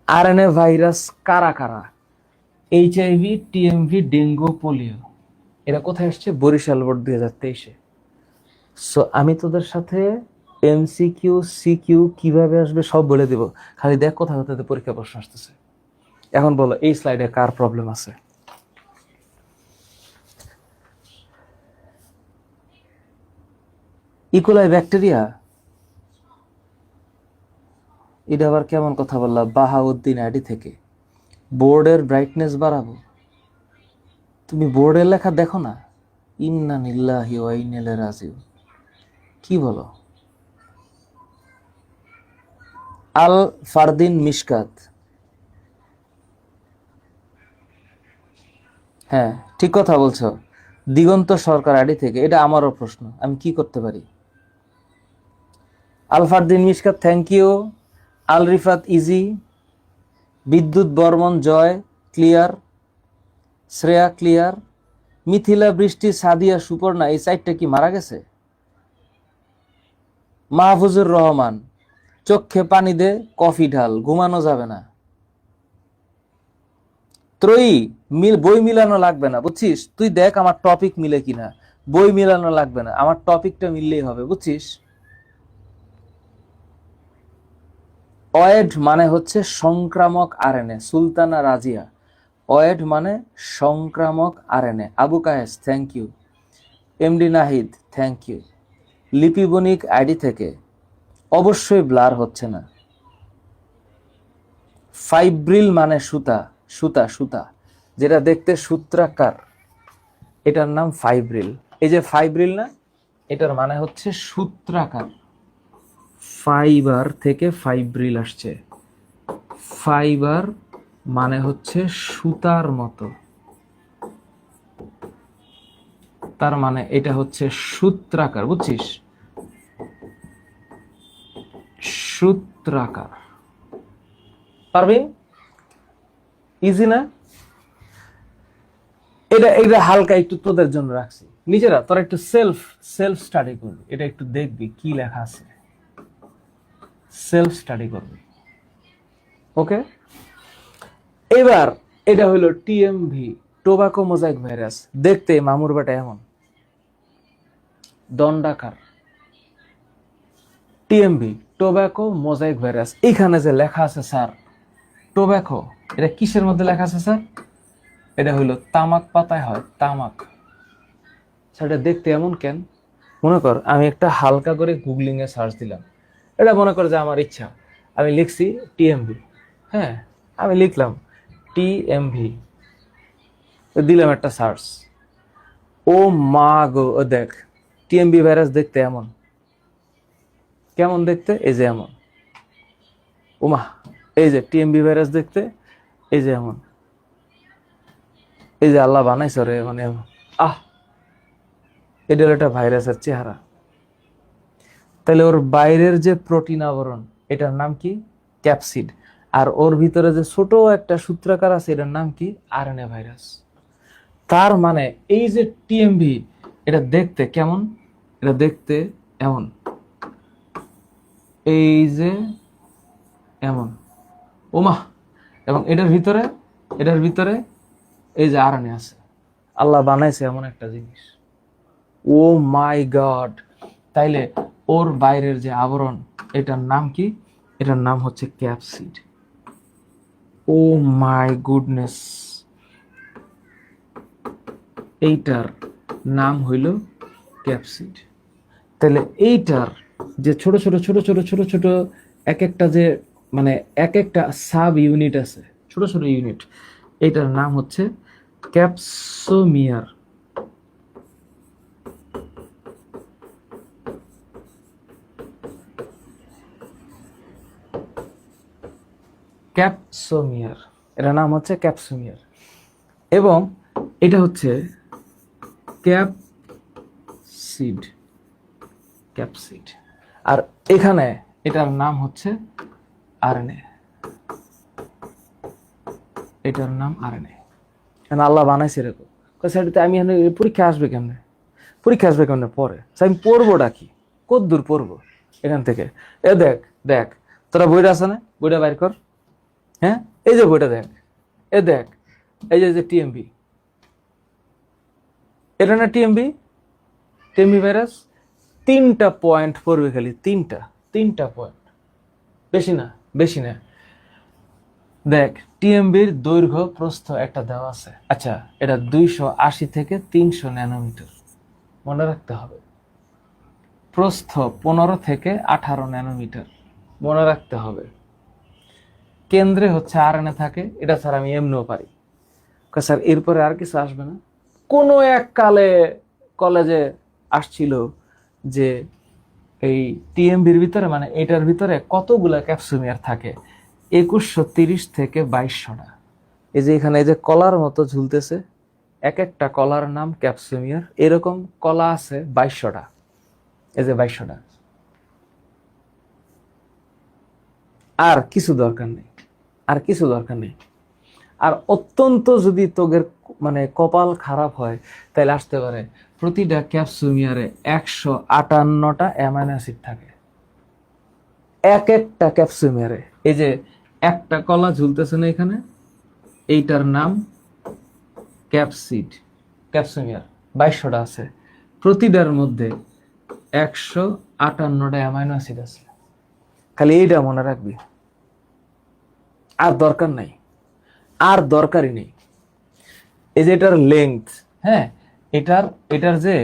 আরএনএ ভাইরাস কারা কারা? HIV, TMV, dengue, polio. এরা কোথায় আসছে? বরিশাল বোর্ড 2023-এ। সো আমি তোদের সাথে এমসিকিউ, সিকিউ কিভাবে আসবে সব বলে দিব, খালি দেখ কোথায় কোথায় পরীক্ষা প্রশ্ন আসতেছে। এখন বলো এই স্লাইডে কার প্রবলেম আছে? ইকোলাই ব্যাকটেরিয়া, এটা আবার কেমন কথা বললা? বাহাউদ্দিন আইডি থেকে বোর্ডের ব্রাইটনেস বাড়াবো। তুমি বোর্ডের লেখা দেখো না? ইন্না লিল্লাহি ওয়া ইন্না ইলাইহি রাজিউন, কি বলো? আল ফারদিন মিশকাত, হ্যাঁ ঠিক কথা বলছো। দিগন্ত সরকার আইডি থেকে, এটা আমারও প্রশ্ন, আমি কি করতে পারি? Al Fardin Mishkat thank you. Al Rifat easy, Bidyut Barman Joy clear, Shreya clear, Mithila Brishti, Sadia, Suparna, এই সাইডটা কি মারা গেছে? মাহফুজুর রহমান, চোখে পানি দে, কফি ঢাল, ঘুমানো যাবে না। ত্রয়ী বই মিলানো লাগবে না, বুঝছিস? তুই দেখ আমার টপিক মিলে কিনা, বই মিলানো লাগবে না, আমার টপিকটা মিললেই হবে, বুঝছিস? অয়েড মানে হচ্ছে সংক্রামক আরএনএ। সুলতানা রাজিয়া, অয়েড মানে সংক্রামক RNA. Abu Kayes, thank you. MD Nahid, thank you. লিপিবণিক আইডি থেকে অবশ্যই ব্লার হচ্ছে না। ফাইব্রিল মানে সুতা, সুতা সুতা, যেটা দেখতে সূত্রাকার, এটার নাম ফাইব্রিল। এই যে ফাইব্রিল না, এটার মানে হচ্ছে সূত্রাকার। ফাইবার থেকে ফাইব্রিল আসছে। ফাইবার মানে হচ্ছে সুতার মতো, তার মানে এটা হচ্ছে সূত্রাকার, বুঝছিস? সূত্রাকার। পারবিন? ইজি না? এটা এটা হালকা একটু তোদের জন্য রাখছি, নিজেরা তোরা একটু সেলফ স্টাডি করবি, এটা একটু দেখবি কি লেখা আছে, সেলফ স্টাডি করবি। ওকে, এবার এটা হলো টিএমভি, টোবাকো মোজাইক ভাইরাস। দেখতে মামুর বেটা এমন, দণ্ডাকার। TMV, tobacco mosaic virus. এখানে যে লেখা আছে স্যার টোবাকো, এটা কিসের মধ্যে লেখা আছে স্যার? এটা হইলো তামাক পাতায় হয়, তামাক। সেটা দেখতে এমন কেন? মনে কর আমি একটা হালকা করে গুগলিং এ সার্চ দিলাম, এটা মনে কর যে আমার ইচ্ছা, আমি লিখছি টিএমভি, হ্যাঁ আমি লিখলাম টিএমভি, দিলাম একটা সার্চ। ও মা গো, ও দেখ টিএমভি ভাইরাস দেখতে এমন। কেমন দেখতে? এই যে এমন। ওমা, এই যে টিএমভি ভাইরাস দেখতে এই যে এমন। এই যে আল্লাহ বানাইছে রে, মানে আহ, এটা হলো একটা ভাইরাসের চেহারা। তাহলে ওর বাইরের যে প্রোটিন আবরণ, এটার নাম কি? ক্যাপসিড। আর ওর ভিতরে যে ছোট একটা সূত্রাকার আছে, এটার নাম কি? RNA virus. তার মানে এই যে টিএমভি, এটা দেখতে কেমন? এটা দেখতে এমন, এই যে এমন। ওমা, এবং এটার ভিতরে এই যে আরএনএ আছে। আল্লাহ বানাইছে এমন একটা জিনিস। ও মাই গড! তাইলে ওর বাইরের যে আবরণ, এটার নাম কি? এটার নাম হচ্ছে ক্যাপসিড। ও মাই গুডনেস, এইটার নাম হইল ক্যাপসিড। তাহলে এইটার যে ছোট ছোট ছোট ছোট ছোট ছোট এক একটা যে মানে এক একটা সাব ইউনিট আছে, ছোট ছোট ইউনিট, এটার নাম হচ্ছে ক্যাপসোমিয়ার। ক্যাপসোমিয়ার, এটার নাম হচ্ছে ক্যাপসোমিয়ার। এবং এটা হচ্ছে ক্যাপসিড, ক্যাপসিড। আর এখানে এটার নাম হচ্ছে আরএনএ, এটার নাম আরএনএ। কেন আল্লাহ বানাইছে এরকম? সেটাতে আমি পরীক্ষা আসবে কেমনে? পরীক্ষা আসবে কেমনে পরে? আমি পড়বোটা কি? কত দূর পড়বো এখান থেকে? এ দেখ দেখ, তোরা বইটা আছে না, বইটা বাইর কর। হ্যাঁ, এই যে বইটা দেখ, এ দেখ, এই যে টিএমভি, এটা না টিএমভি? টিএমভি ভাইরাস 3টা পয়েন্ট পড়বে খালি, 3টা পয়েন্ট, বেশি না, বেশি না। দেখ টিএমবির দৈর্ঘ্য প্রস্থ একটা দেওয়া আছে। আচ্ছা, এটা 280 থেকে 300 ন্যানোমিটার, মনে রাখতে হবে। প্রস্থ 15 থেকে 18 ন্যানোমিটার, মনে রাখতে হবে। কেন্দ্রে হচ্ছে আরএনএ থাকে, এটা স্যার আমি এমনিও পারি। স্যার এরপরে আর কিছু আসবে না? কোনো এক কালে কলেজে আসছিল যে এই টিএমবির ভিতরে, মানে এটার ভিতরে কতগুলা ক্যাপসুমিয়ার থাকে? 2130 থেকে 2200টা। এই যে এখানে এই যে কলার মতো ঝুলতেছে, এক একটা কলার নাম ক্যাপসুমিয়ার। এরকম কলা আছে 2200টা, এই যে 2200টা। আর কিছু দরকার নেই, আর কিছু দরকার নেই। আর অত্যন্ত যদি তোদের মানে কপাল খারাপ হয়, তাহলে আসতে পারে প্রতিটা ক্যাপসুমিয়ারে 158টা অ্যামাইনো অ্যাসিড থাকে, এক একটা ক্যাপসুমিয়ারে। এই যে একটা কলা ঝুলতেছে না এখানে, এইটার নাম ক্যাপসিড, ক্যাপসুমিয়ার। 2200টা আছে, প্রতিটার মধ্যে 158টা অ্যামাইনো অ্যাসিড আছে। খালি এইটা মনে রাখবি, আর দরকার নাই, আর দরকারই নেই। এই যে এটার লেংথ, হ্যাঁ, এটার এটার যে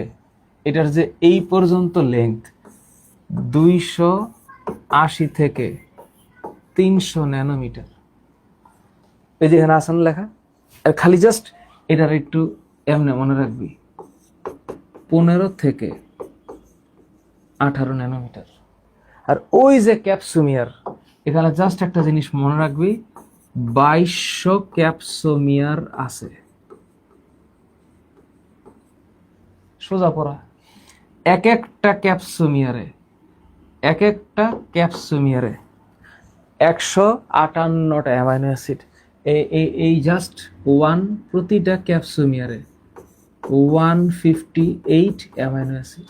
এটার যে এই পর্যন্ত লেংথ 280 থেকে 300 ন্যানোমিটার। এই যে এখানে আসান লেখা, আর খালি জাস্ট এটার একটু এমনি মনে রাখবি, 15 থেকে 18 ন্যানোমিটার। আর ওই যে ক্যাপসুমিয়ার, এখানে জাস্ট একটা জিনিস মনে রাখবি, 2200 ক্যাপসোমিয়ার আছে। সোজা পড়া। এক একটা ক্যাপসোমিয়ারে 158টা অ্যামাইনো অ্যাসিড। এই জাস্ট ওয়ান, প্রতিটা ক্যাপসোমিয়ারে 158 অ্যামাইনো অ্যাসিড।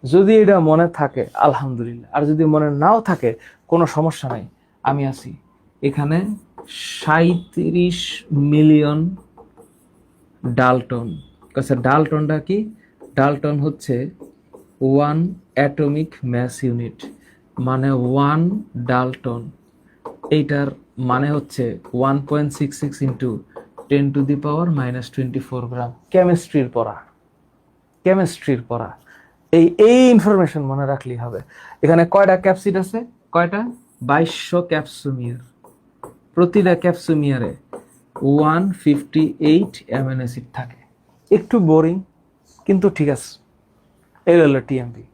যদি এটা মনে থাকে আলহামদুলিল্লাহ, আর যদি মনে নাও থাকে কোনো সমস্যা নাই, আমি আছি এখানে। 37 মিলিয়ন ডালটন। ডালটনটা কি? ডালটন হচ্ছে 1 অ্যাটমিক ম্যাস ইউনিট, মানে 1 ডালটন। এইটার মানে হচ্ছে 1.66 ইন্টু 10⁻⁻24 গ্রাম। কেমিস্ট্রির পড়া। এই ইনফরমেশন মনে রাখলেই হবে। এখানে কয়টা ক্যাপসিড আছে? কয়টা? 2200 ক্যাপসুমিয়ার। প্রতিটা ক্যাপসুমিয়ারে 158 অ্যামিনো অ্যাসিড থাকে। একটু বোরিং, কিন্তু ঠিক আছে। এই হলো টিএমভি,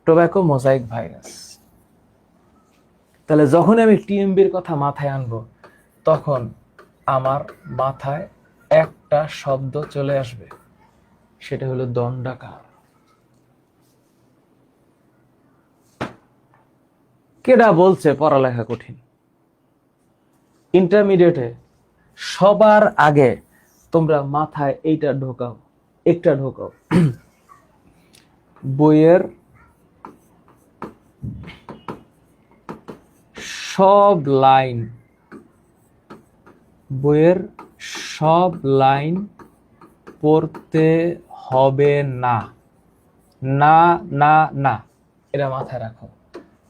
টোব্যাকো মোজাইক ভাইরাস। তাহলে যখন আমি টিএমভির কথা মাথায় আনবো, তখন আমার মাথায় একটা শব্দ চলে আসবে, সেটা হলো দণ্ডাকার। কেডা বলছে পড়ালেখা কঠিন? ইন্টারমিডিয়েটে সবার আগে তোমরা মাথায় এইটা ঢোকাও, একটা ঢোকাও, বইয়ের সব লাইন পড়তে হবে না, না না না, এটা মাথায় রাখো।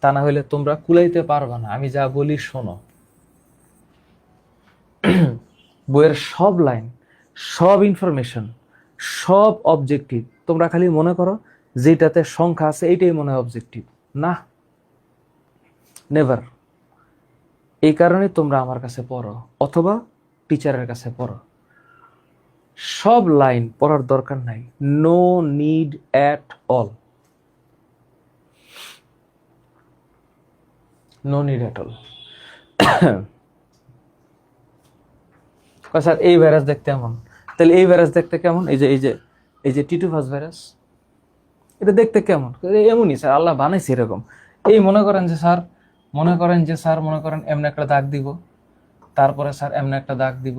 তা না হলে তোমরা কুলাইতে পারবে না। আমি যা বলি শোনো। বইয়ের সব লাইন, সব ইনফরমেশন, সব অবজেক্টিভ তোমরা খালি মনে করো যেটাতে সংখ্যা আছে এইটাই মনে হয় অবজেক্টিভ। না, নেভার। এই কারণে তোমরা আমার কাছে পড়ো অথবা টিচারের কাছে পড়ো। সব লাইন পড়ার দরকার নাই, no need at all, no need at all. Sir এই ভাইরাস দেখতে এমন, তাহলে এই ভাইরাস দেখতে কেমন? এই যে টিটুফাস ভাইরাস, এটা দেখতে কেমন? এমনই স্যার, আল্লাহ বানাইছে এরকম। এই মনে করেন এমন একটা দাগ দিব, তারপরে স্যার এমন একটা দাগ দিব,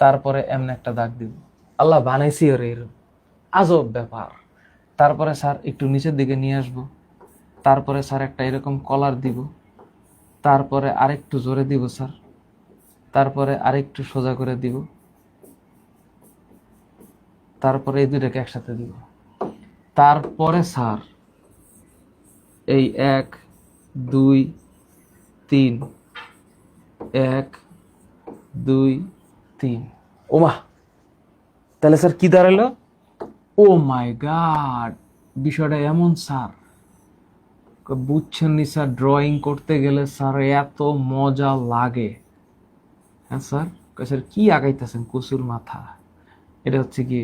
তারপরে এমন একটা দাগ দিব। আল্লাহ বানাইছি ওরে এরকম, আজব ব্যাপার। তারপরে স্যার একটু নিচের দিকে নিয়ে আসবো, তারপরে স্যার একটা এরকম কলার দিব, তারপরে আরেকটু জোরে দিব স্যার, তারপরে আরেকটু সোজা করে দিব, তারপরে এই দুইটাকে একসাথে দিব, তারপরে স্যার এই 1 2 3, 1 2 3। ওমা, তাহলে স্যার কি দাঁড়ালো? ও মাই গড, বিষয়টা এমন স্যার, বুঝছেন নি স্যার, ড্রয়িং করতে গেলে স্যার এত মজা লাগে। হ্যাঁ স্যার, স্যার কি আগাইতেছেন কচুর মাথা? এটা হচ্ছে কি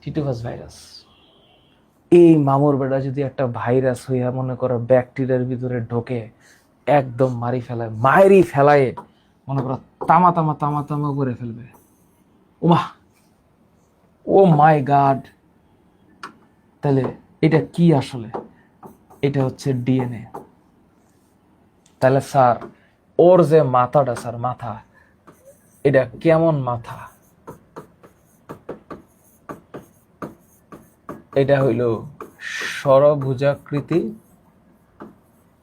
টিটুফাস ভাইরাস। এই মামুর বেড়া যদি একটা ভাইরাস হইয়া মনে করো ব্যাকটেরিয়ার ভিতরে ঢোকে, একদম মারি ফেলায় মনে করো তামা তামা তামা তামা করে ফেলবে। ওমা, ও মাই গড। তাহলে এটা কি আসলে? এটা হচ্ছে ডিএনএ। তাহলে স্যার ওর যে মাথাটা, স্যার মাথা, এটা কেমন মাথা? এটা হইল ষড়ভুজাকৃতি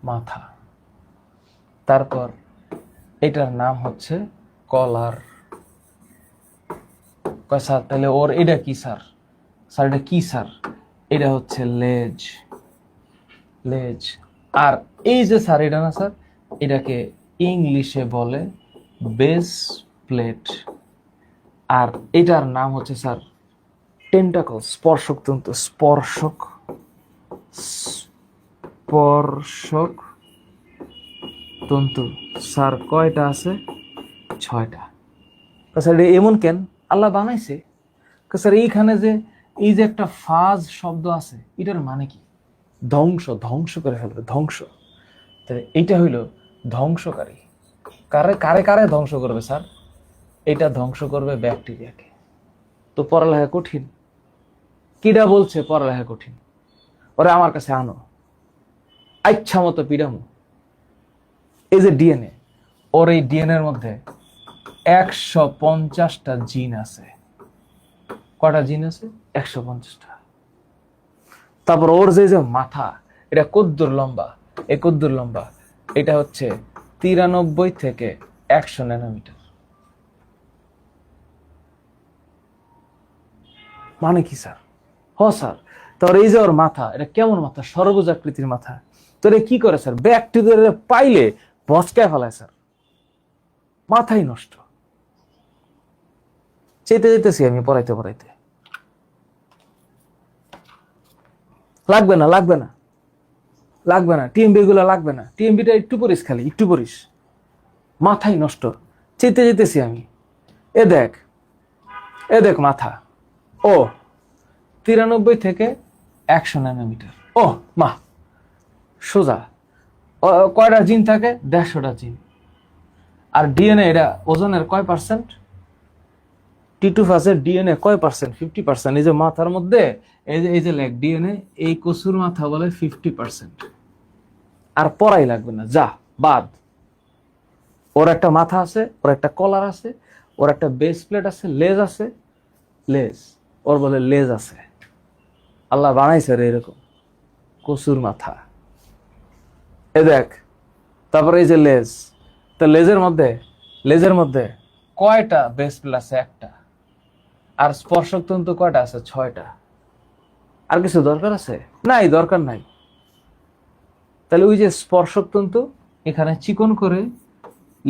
মাথা। তারপর এটার নাম হচ্ছে কলার। কয় স্যার তাহলে ওর এটা কি স্যার? স্যার এটা কি স্যার? এটা হচ্ছে লেজ। লেজ। আর এই যে স্যার এটা না স্যার, এটাকে ইংলিশে বলে বেস প্লেট। আর এটার নাম হচ্ছে স্যার টেন্টাকল, স্পর্শক তন্তু। স্পর্শক তন্তু স্যার কয়টা আছে? 6টা। স্যার এমন কেন আল্লাহ বানাইছে? স্যার এইখানে যে এই যে একটা ফাজ শব্দ আছে, এটার মানে কি? ধ্বংস, ধ্বংস করে ফেলবে, ধ্বংস। তাহলে এইটা হইল ধ্বংসকারী। কারে কারে কারে ধ্বংস করবে স্যার? এটা ধ্বংস করবে ব্যাকটেরিয়াকে। তো পড়ালেখা কঠিন? কিডা বলছে পড়ালেখা কঠিন? ওরে আমার কাছে আনো, ইচ্ছা মতো পিডামো। এই যে ডিএনএ, ওর এই ডিএনএর মধ্যে 150টা জিন আছে। কটা জিন আছে? 150টা। তারপর ওর যে যে মাথা, এটা কদ্দুর লম্বা, এই কদ্দুর লম্বা, এটা হচ্ছে 93 থেকে 100 ন্যানোমিটার। মানে কি স্যার? হ স্যার। তোর এই যে ওর মাথা, এটা কেমন মাথা? সরবুজ আকৃতির মাথা। তোর কি করে স্যার? ব্যাকটেরিয়া পাইলে বচকায় ফেলায় স্যার, মাথাই নষ্ট। চেতে যেতেছি আমি পড়াইতে পড়াইতে। লাগবে না, লাগবে না, লাগবে না, টিএমবি গুলো লাগবে না। টিএমবিটা একটু পড়িস, খালি একটু পড়িস, মাথাই নষ্ট। চেতে যেতেছি আমি। এ দেখ, এ দেখ মাথা। ও 93 থেকে 100 ন্যানোমিটার। ও মা, সোজা। কয়টা জিন থাকে? 150টা জিন। আর ডিএনএ এটা ওজনের কয় পার্সেন্ট? টিটু ফাসের ডিএনএ কয় পার্সেন্ট? 50%। এই যে মাথার মধ্যে এই যে লেখ ডিএনএ, এই কচুর মাথা বলে 50%। আর পড়াই লাগবে না, যা বাদ। ওর একটা মাথা আছে, ওর একটা কলার আছে, ওর একটা বেস প্লেট আছে, লেজ আছে। লেজ, ওর বলে লেজ আছে। আল্লাহ বানাইছে রে এরকম কচুর মাথা। এ দেখ, তারপরে এই যে লেজ, তো লেজের মধ্যে কয়টা বেস প্লেট আছে? একটা। আর স্পর্শক তন্তু কয়টা আছে? 6টা। আর কিছু দরকার আছে? নাই, দরকার নাই। তাহলে ওই যে স্পর্শক তন্তু এখানে চিকন করে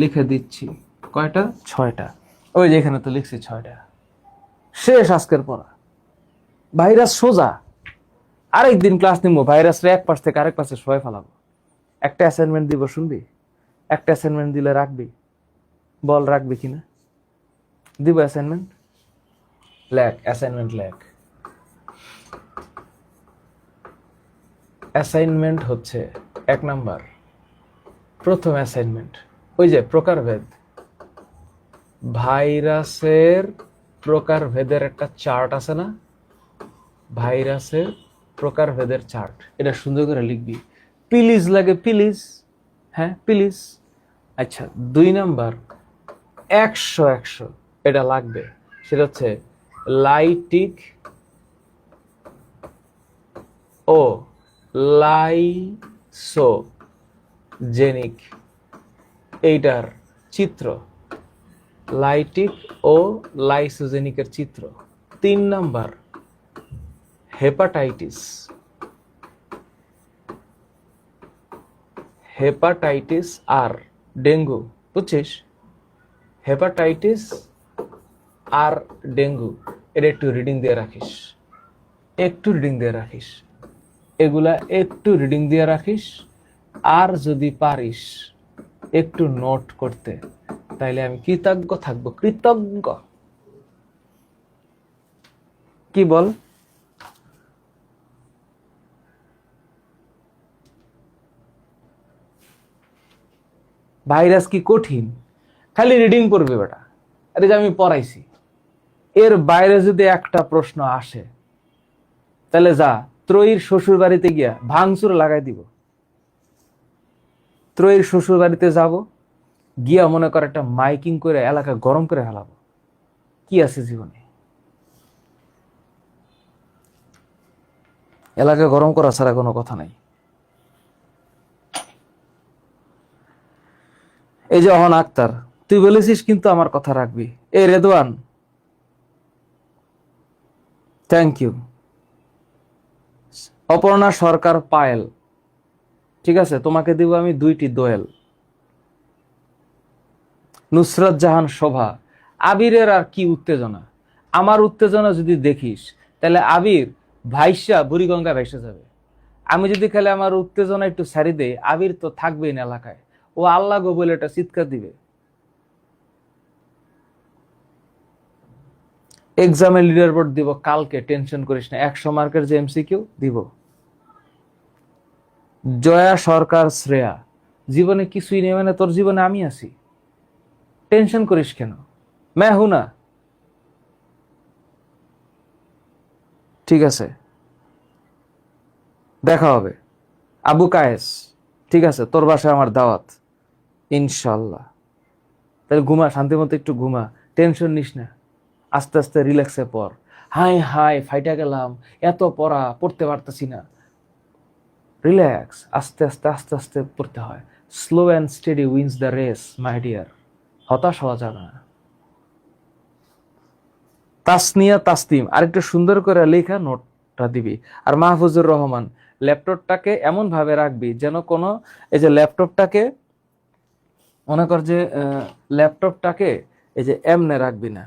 লিখে দিচ্ছি, কয়টা? 6টা। ওই যে এখানে তো লিখছি 6টা। শেষ আজকের পড়া। ভাইরাস সোজা। আরেকদিন ক্লাস নিবো, ভাইরাসের এক পাশ থেকে আরেক পাশে সবাই ফেলাবো। একটা অ্যাসাইনমেন্ট দিব, শুনবি? একটা অ্যাসাইনমেন্ট দিলে রাখবি? বল রাখবি কিনা? দিব অ্যাসাইনমেন্ট? লেখ অ্যাসাইনমেন্ট, লেখ। অ্যাসাইনমেন্ট হচ্ছে 1 নাম্বার, প্রথম অ্যাসাইনমেন্ট, ওই যে প্রকারভেদ। ভাইরাসের প্রকারভেদের একটা চার্ট আছে না? ভাইরাসের প্রকারভেদের চার্ট, এটা সুন্দর করে লিখবি। প্লিজ লাগে, প্লিজ। হ্যাঁ প্লিজ। আচ্ছা 2 নাম্বার, 100 এটা লাগবে। সেটা হচ্ছে লাইটিক ও লাইসোজেনিক, এইটার চিত্র। লাইটিক ও লাইসোজেনিকের চিত্র। 3 নাম্বার, হেপাটাইটিস। হেপাটাইটিস আর ডেঙ্গু, বুঝছিস? হেপাটাইটিস আর ডেঙ্গু, এটা একটু রিডিং দিয়ে রাখিস, একটু রিডিং দিয়ে রাখিস। এগুলা একটু রিডিং দিয়ে রাখিস। আর যদি পারিস একটু নোট করতে, তাইলে আমি কৃতজ্ঞ থাকবো, কৃতজ্ঞ। কি বল? ভাইরাস কি কঠিন? খালি রিডিং করবে বেটা। আরে যে আমি পড়াইছি, এর বাইরে যদি একটা প্রশ্ন আসে, তাহলে যা ত্রয়ীর শ্বশুর বাড়িতে গিয়া ভাঙচুর লাগাই দিব। ত্রয়ীর শ্বশুর বাড়িতে যাব, গিয়া মনে কর একটা মাইকিং করে এলাকা গরম করে ফেলাবো। কি আছে জীবনে? এলাকা গরম করা ছাড়া কোনো কথা নাই। এই যে অহন আক্তার, তুই বলেছিস কিন্তু আমার কথা রাখবি। এ রেদওয়ান, থ্যাংক ইউ। অপর্ণা সরকার পায়েল, ঠিক আছে, তোমাকে দিব আমি 2টি দোয়েল। নুসরাত জাহান শোভা, আবিরের আর কি উত্তেজনা, আমার উত্তেজনা যদি দেখিস তাহলে আবির ভাইসা বুড়িগঙ্গা ভাইসা যাবে। আমি যদি খালি আমার উত্তেজনা একটু ছাড়ি দেই, আবির তো থাকবেই না এলাকায়, ও আল্লাহ গো বলে এটা চিৎকার দিবে। এক্সামের লিডার বোর্ড দিব কালকে, টেনশন করিস না, 100 মার্কের যে এমসিকিউ দিব। জয়া সরকার শ্রেয়া, জীবনে কিছুই নেই মানে তোর জীবনে আমি আছি, টেনশন করিস কেন, मैं हूं না। ঠিক আছে, দেখা হবে। আবু কায়েস, ঠিক আছে, তোর বাসায় আমার দাওয়াত ইনশাল্লাহ। তাহলে ঘুমা, শান্তি মতো একটু ঘুমা, টেনশন নিস না, আস্তে আস্তে রিল্যাক্সে পড়। হাই হাই ফাইটা গেলাম, এত পড়া পড়তে পারতেছি না, রিল্যাক্স, আস্তে আস্তে আস্তে আস্তে পড়তে হয়। Slow and steady wins the race my dear, হতাশ হওয়া যাবে না। তাসনিয়া তাসলিম, আরেকটু সুন্দর করে লেখা নোটটা দিবি। আর মাহফুজুর রহমান, ল্যাপটপটাকে এমন ভাবে রাখবি যেন কোনো, এই যে ল্যাপটপটাকে মনে কর যে ল্যাপটপটাকে এই যে এমনে রাখবি না,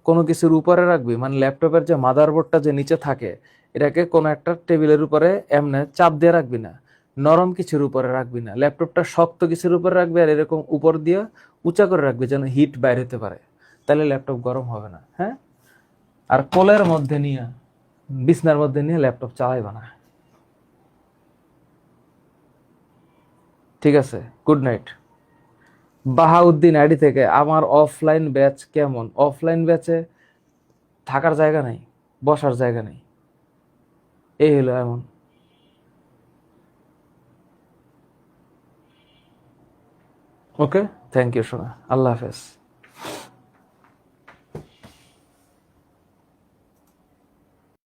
কোনো কিছুর উপরে রাখবি, মানে ল্যাপটপের যে মাদারবোর্ডটা যে নিচে থাকে এটাকে কোনো একটা টেবিলের উপরে এমনে চাপ দিয়ে রাখবি না, নরম কিছুর উপরে রাখবি না, ল্যাপটপটা শক্ত কিছুর উপরে রাখবি আর এরকম উপর দিয়ে উঁচা করে রাখবি যেন হিট বাইর হতে পারে, তাহলে ল্যাপটপ গরম হবে না। হ্যাঁ, আর কোলের মধ্যে নিয়ে, বিছনার মধ্যে নিয়ে ল্যাপটপ চালাইবা না। ঠিক আছে, গুড নাইট। বাহাউদ্দিন আইডি থেকে, আমার অফলাইন ব্যাচ কেমন? অফলাইন ব্যাচে থাকার জায়গা নেই, বসার জায়গা নেই, এই হলো এমন। ওকে, থ্যাংক ইউ সোনা, আল্লাহ হাফেজ।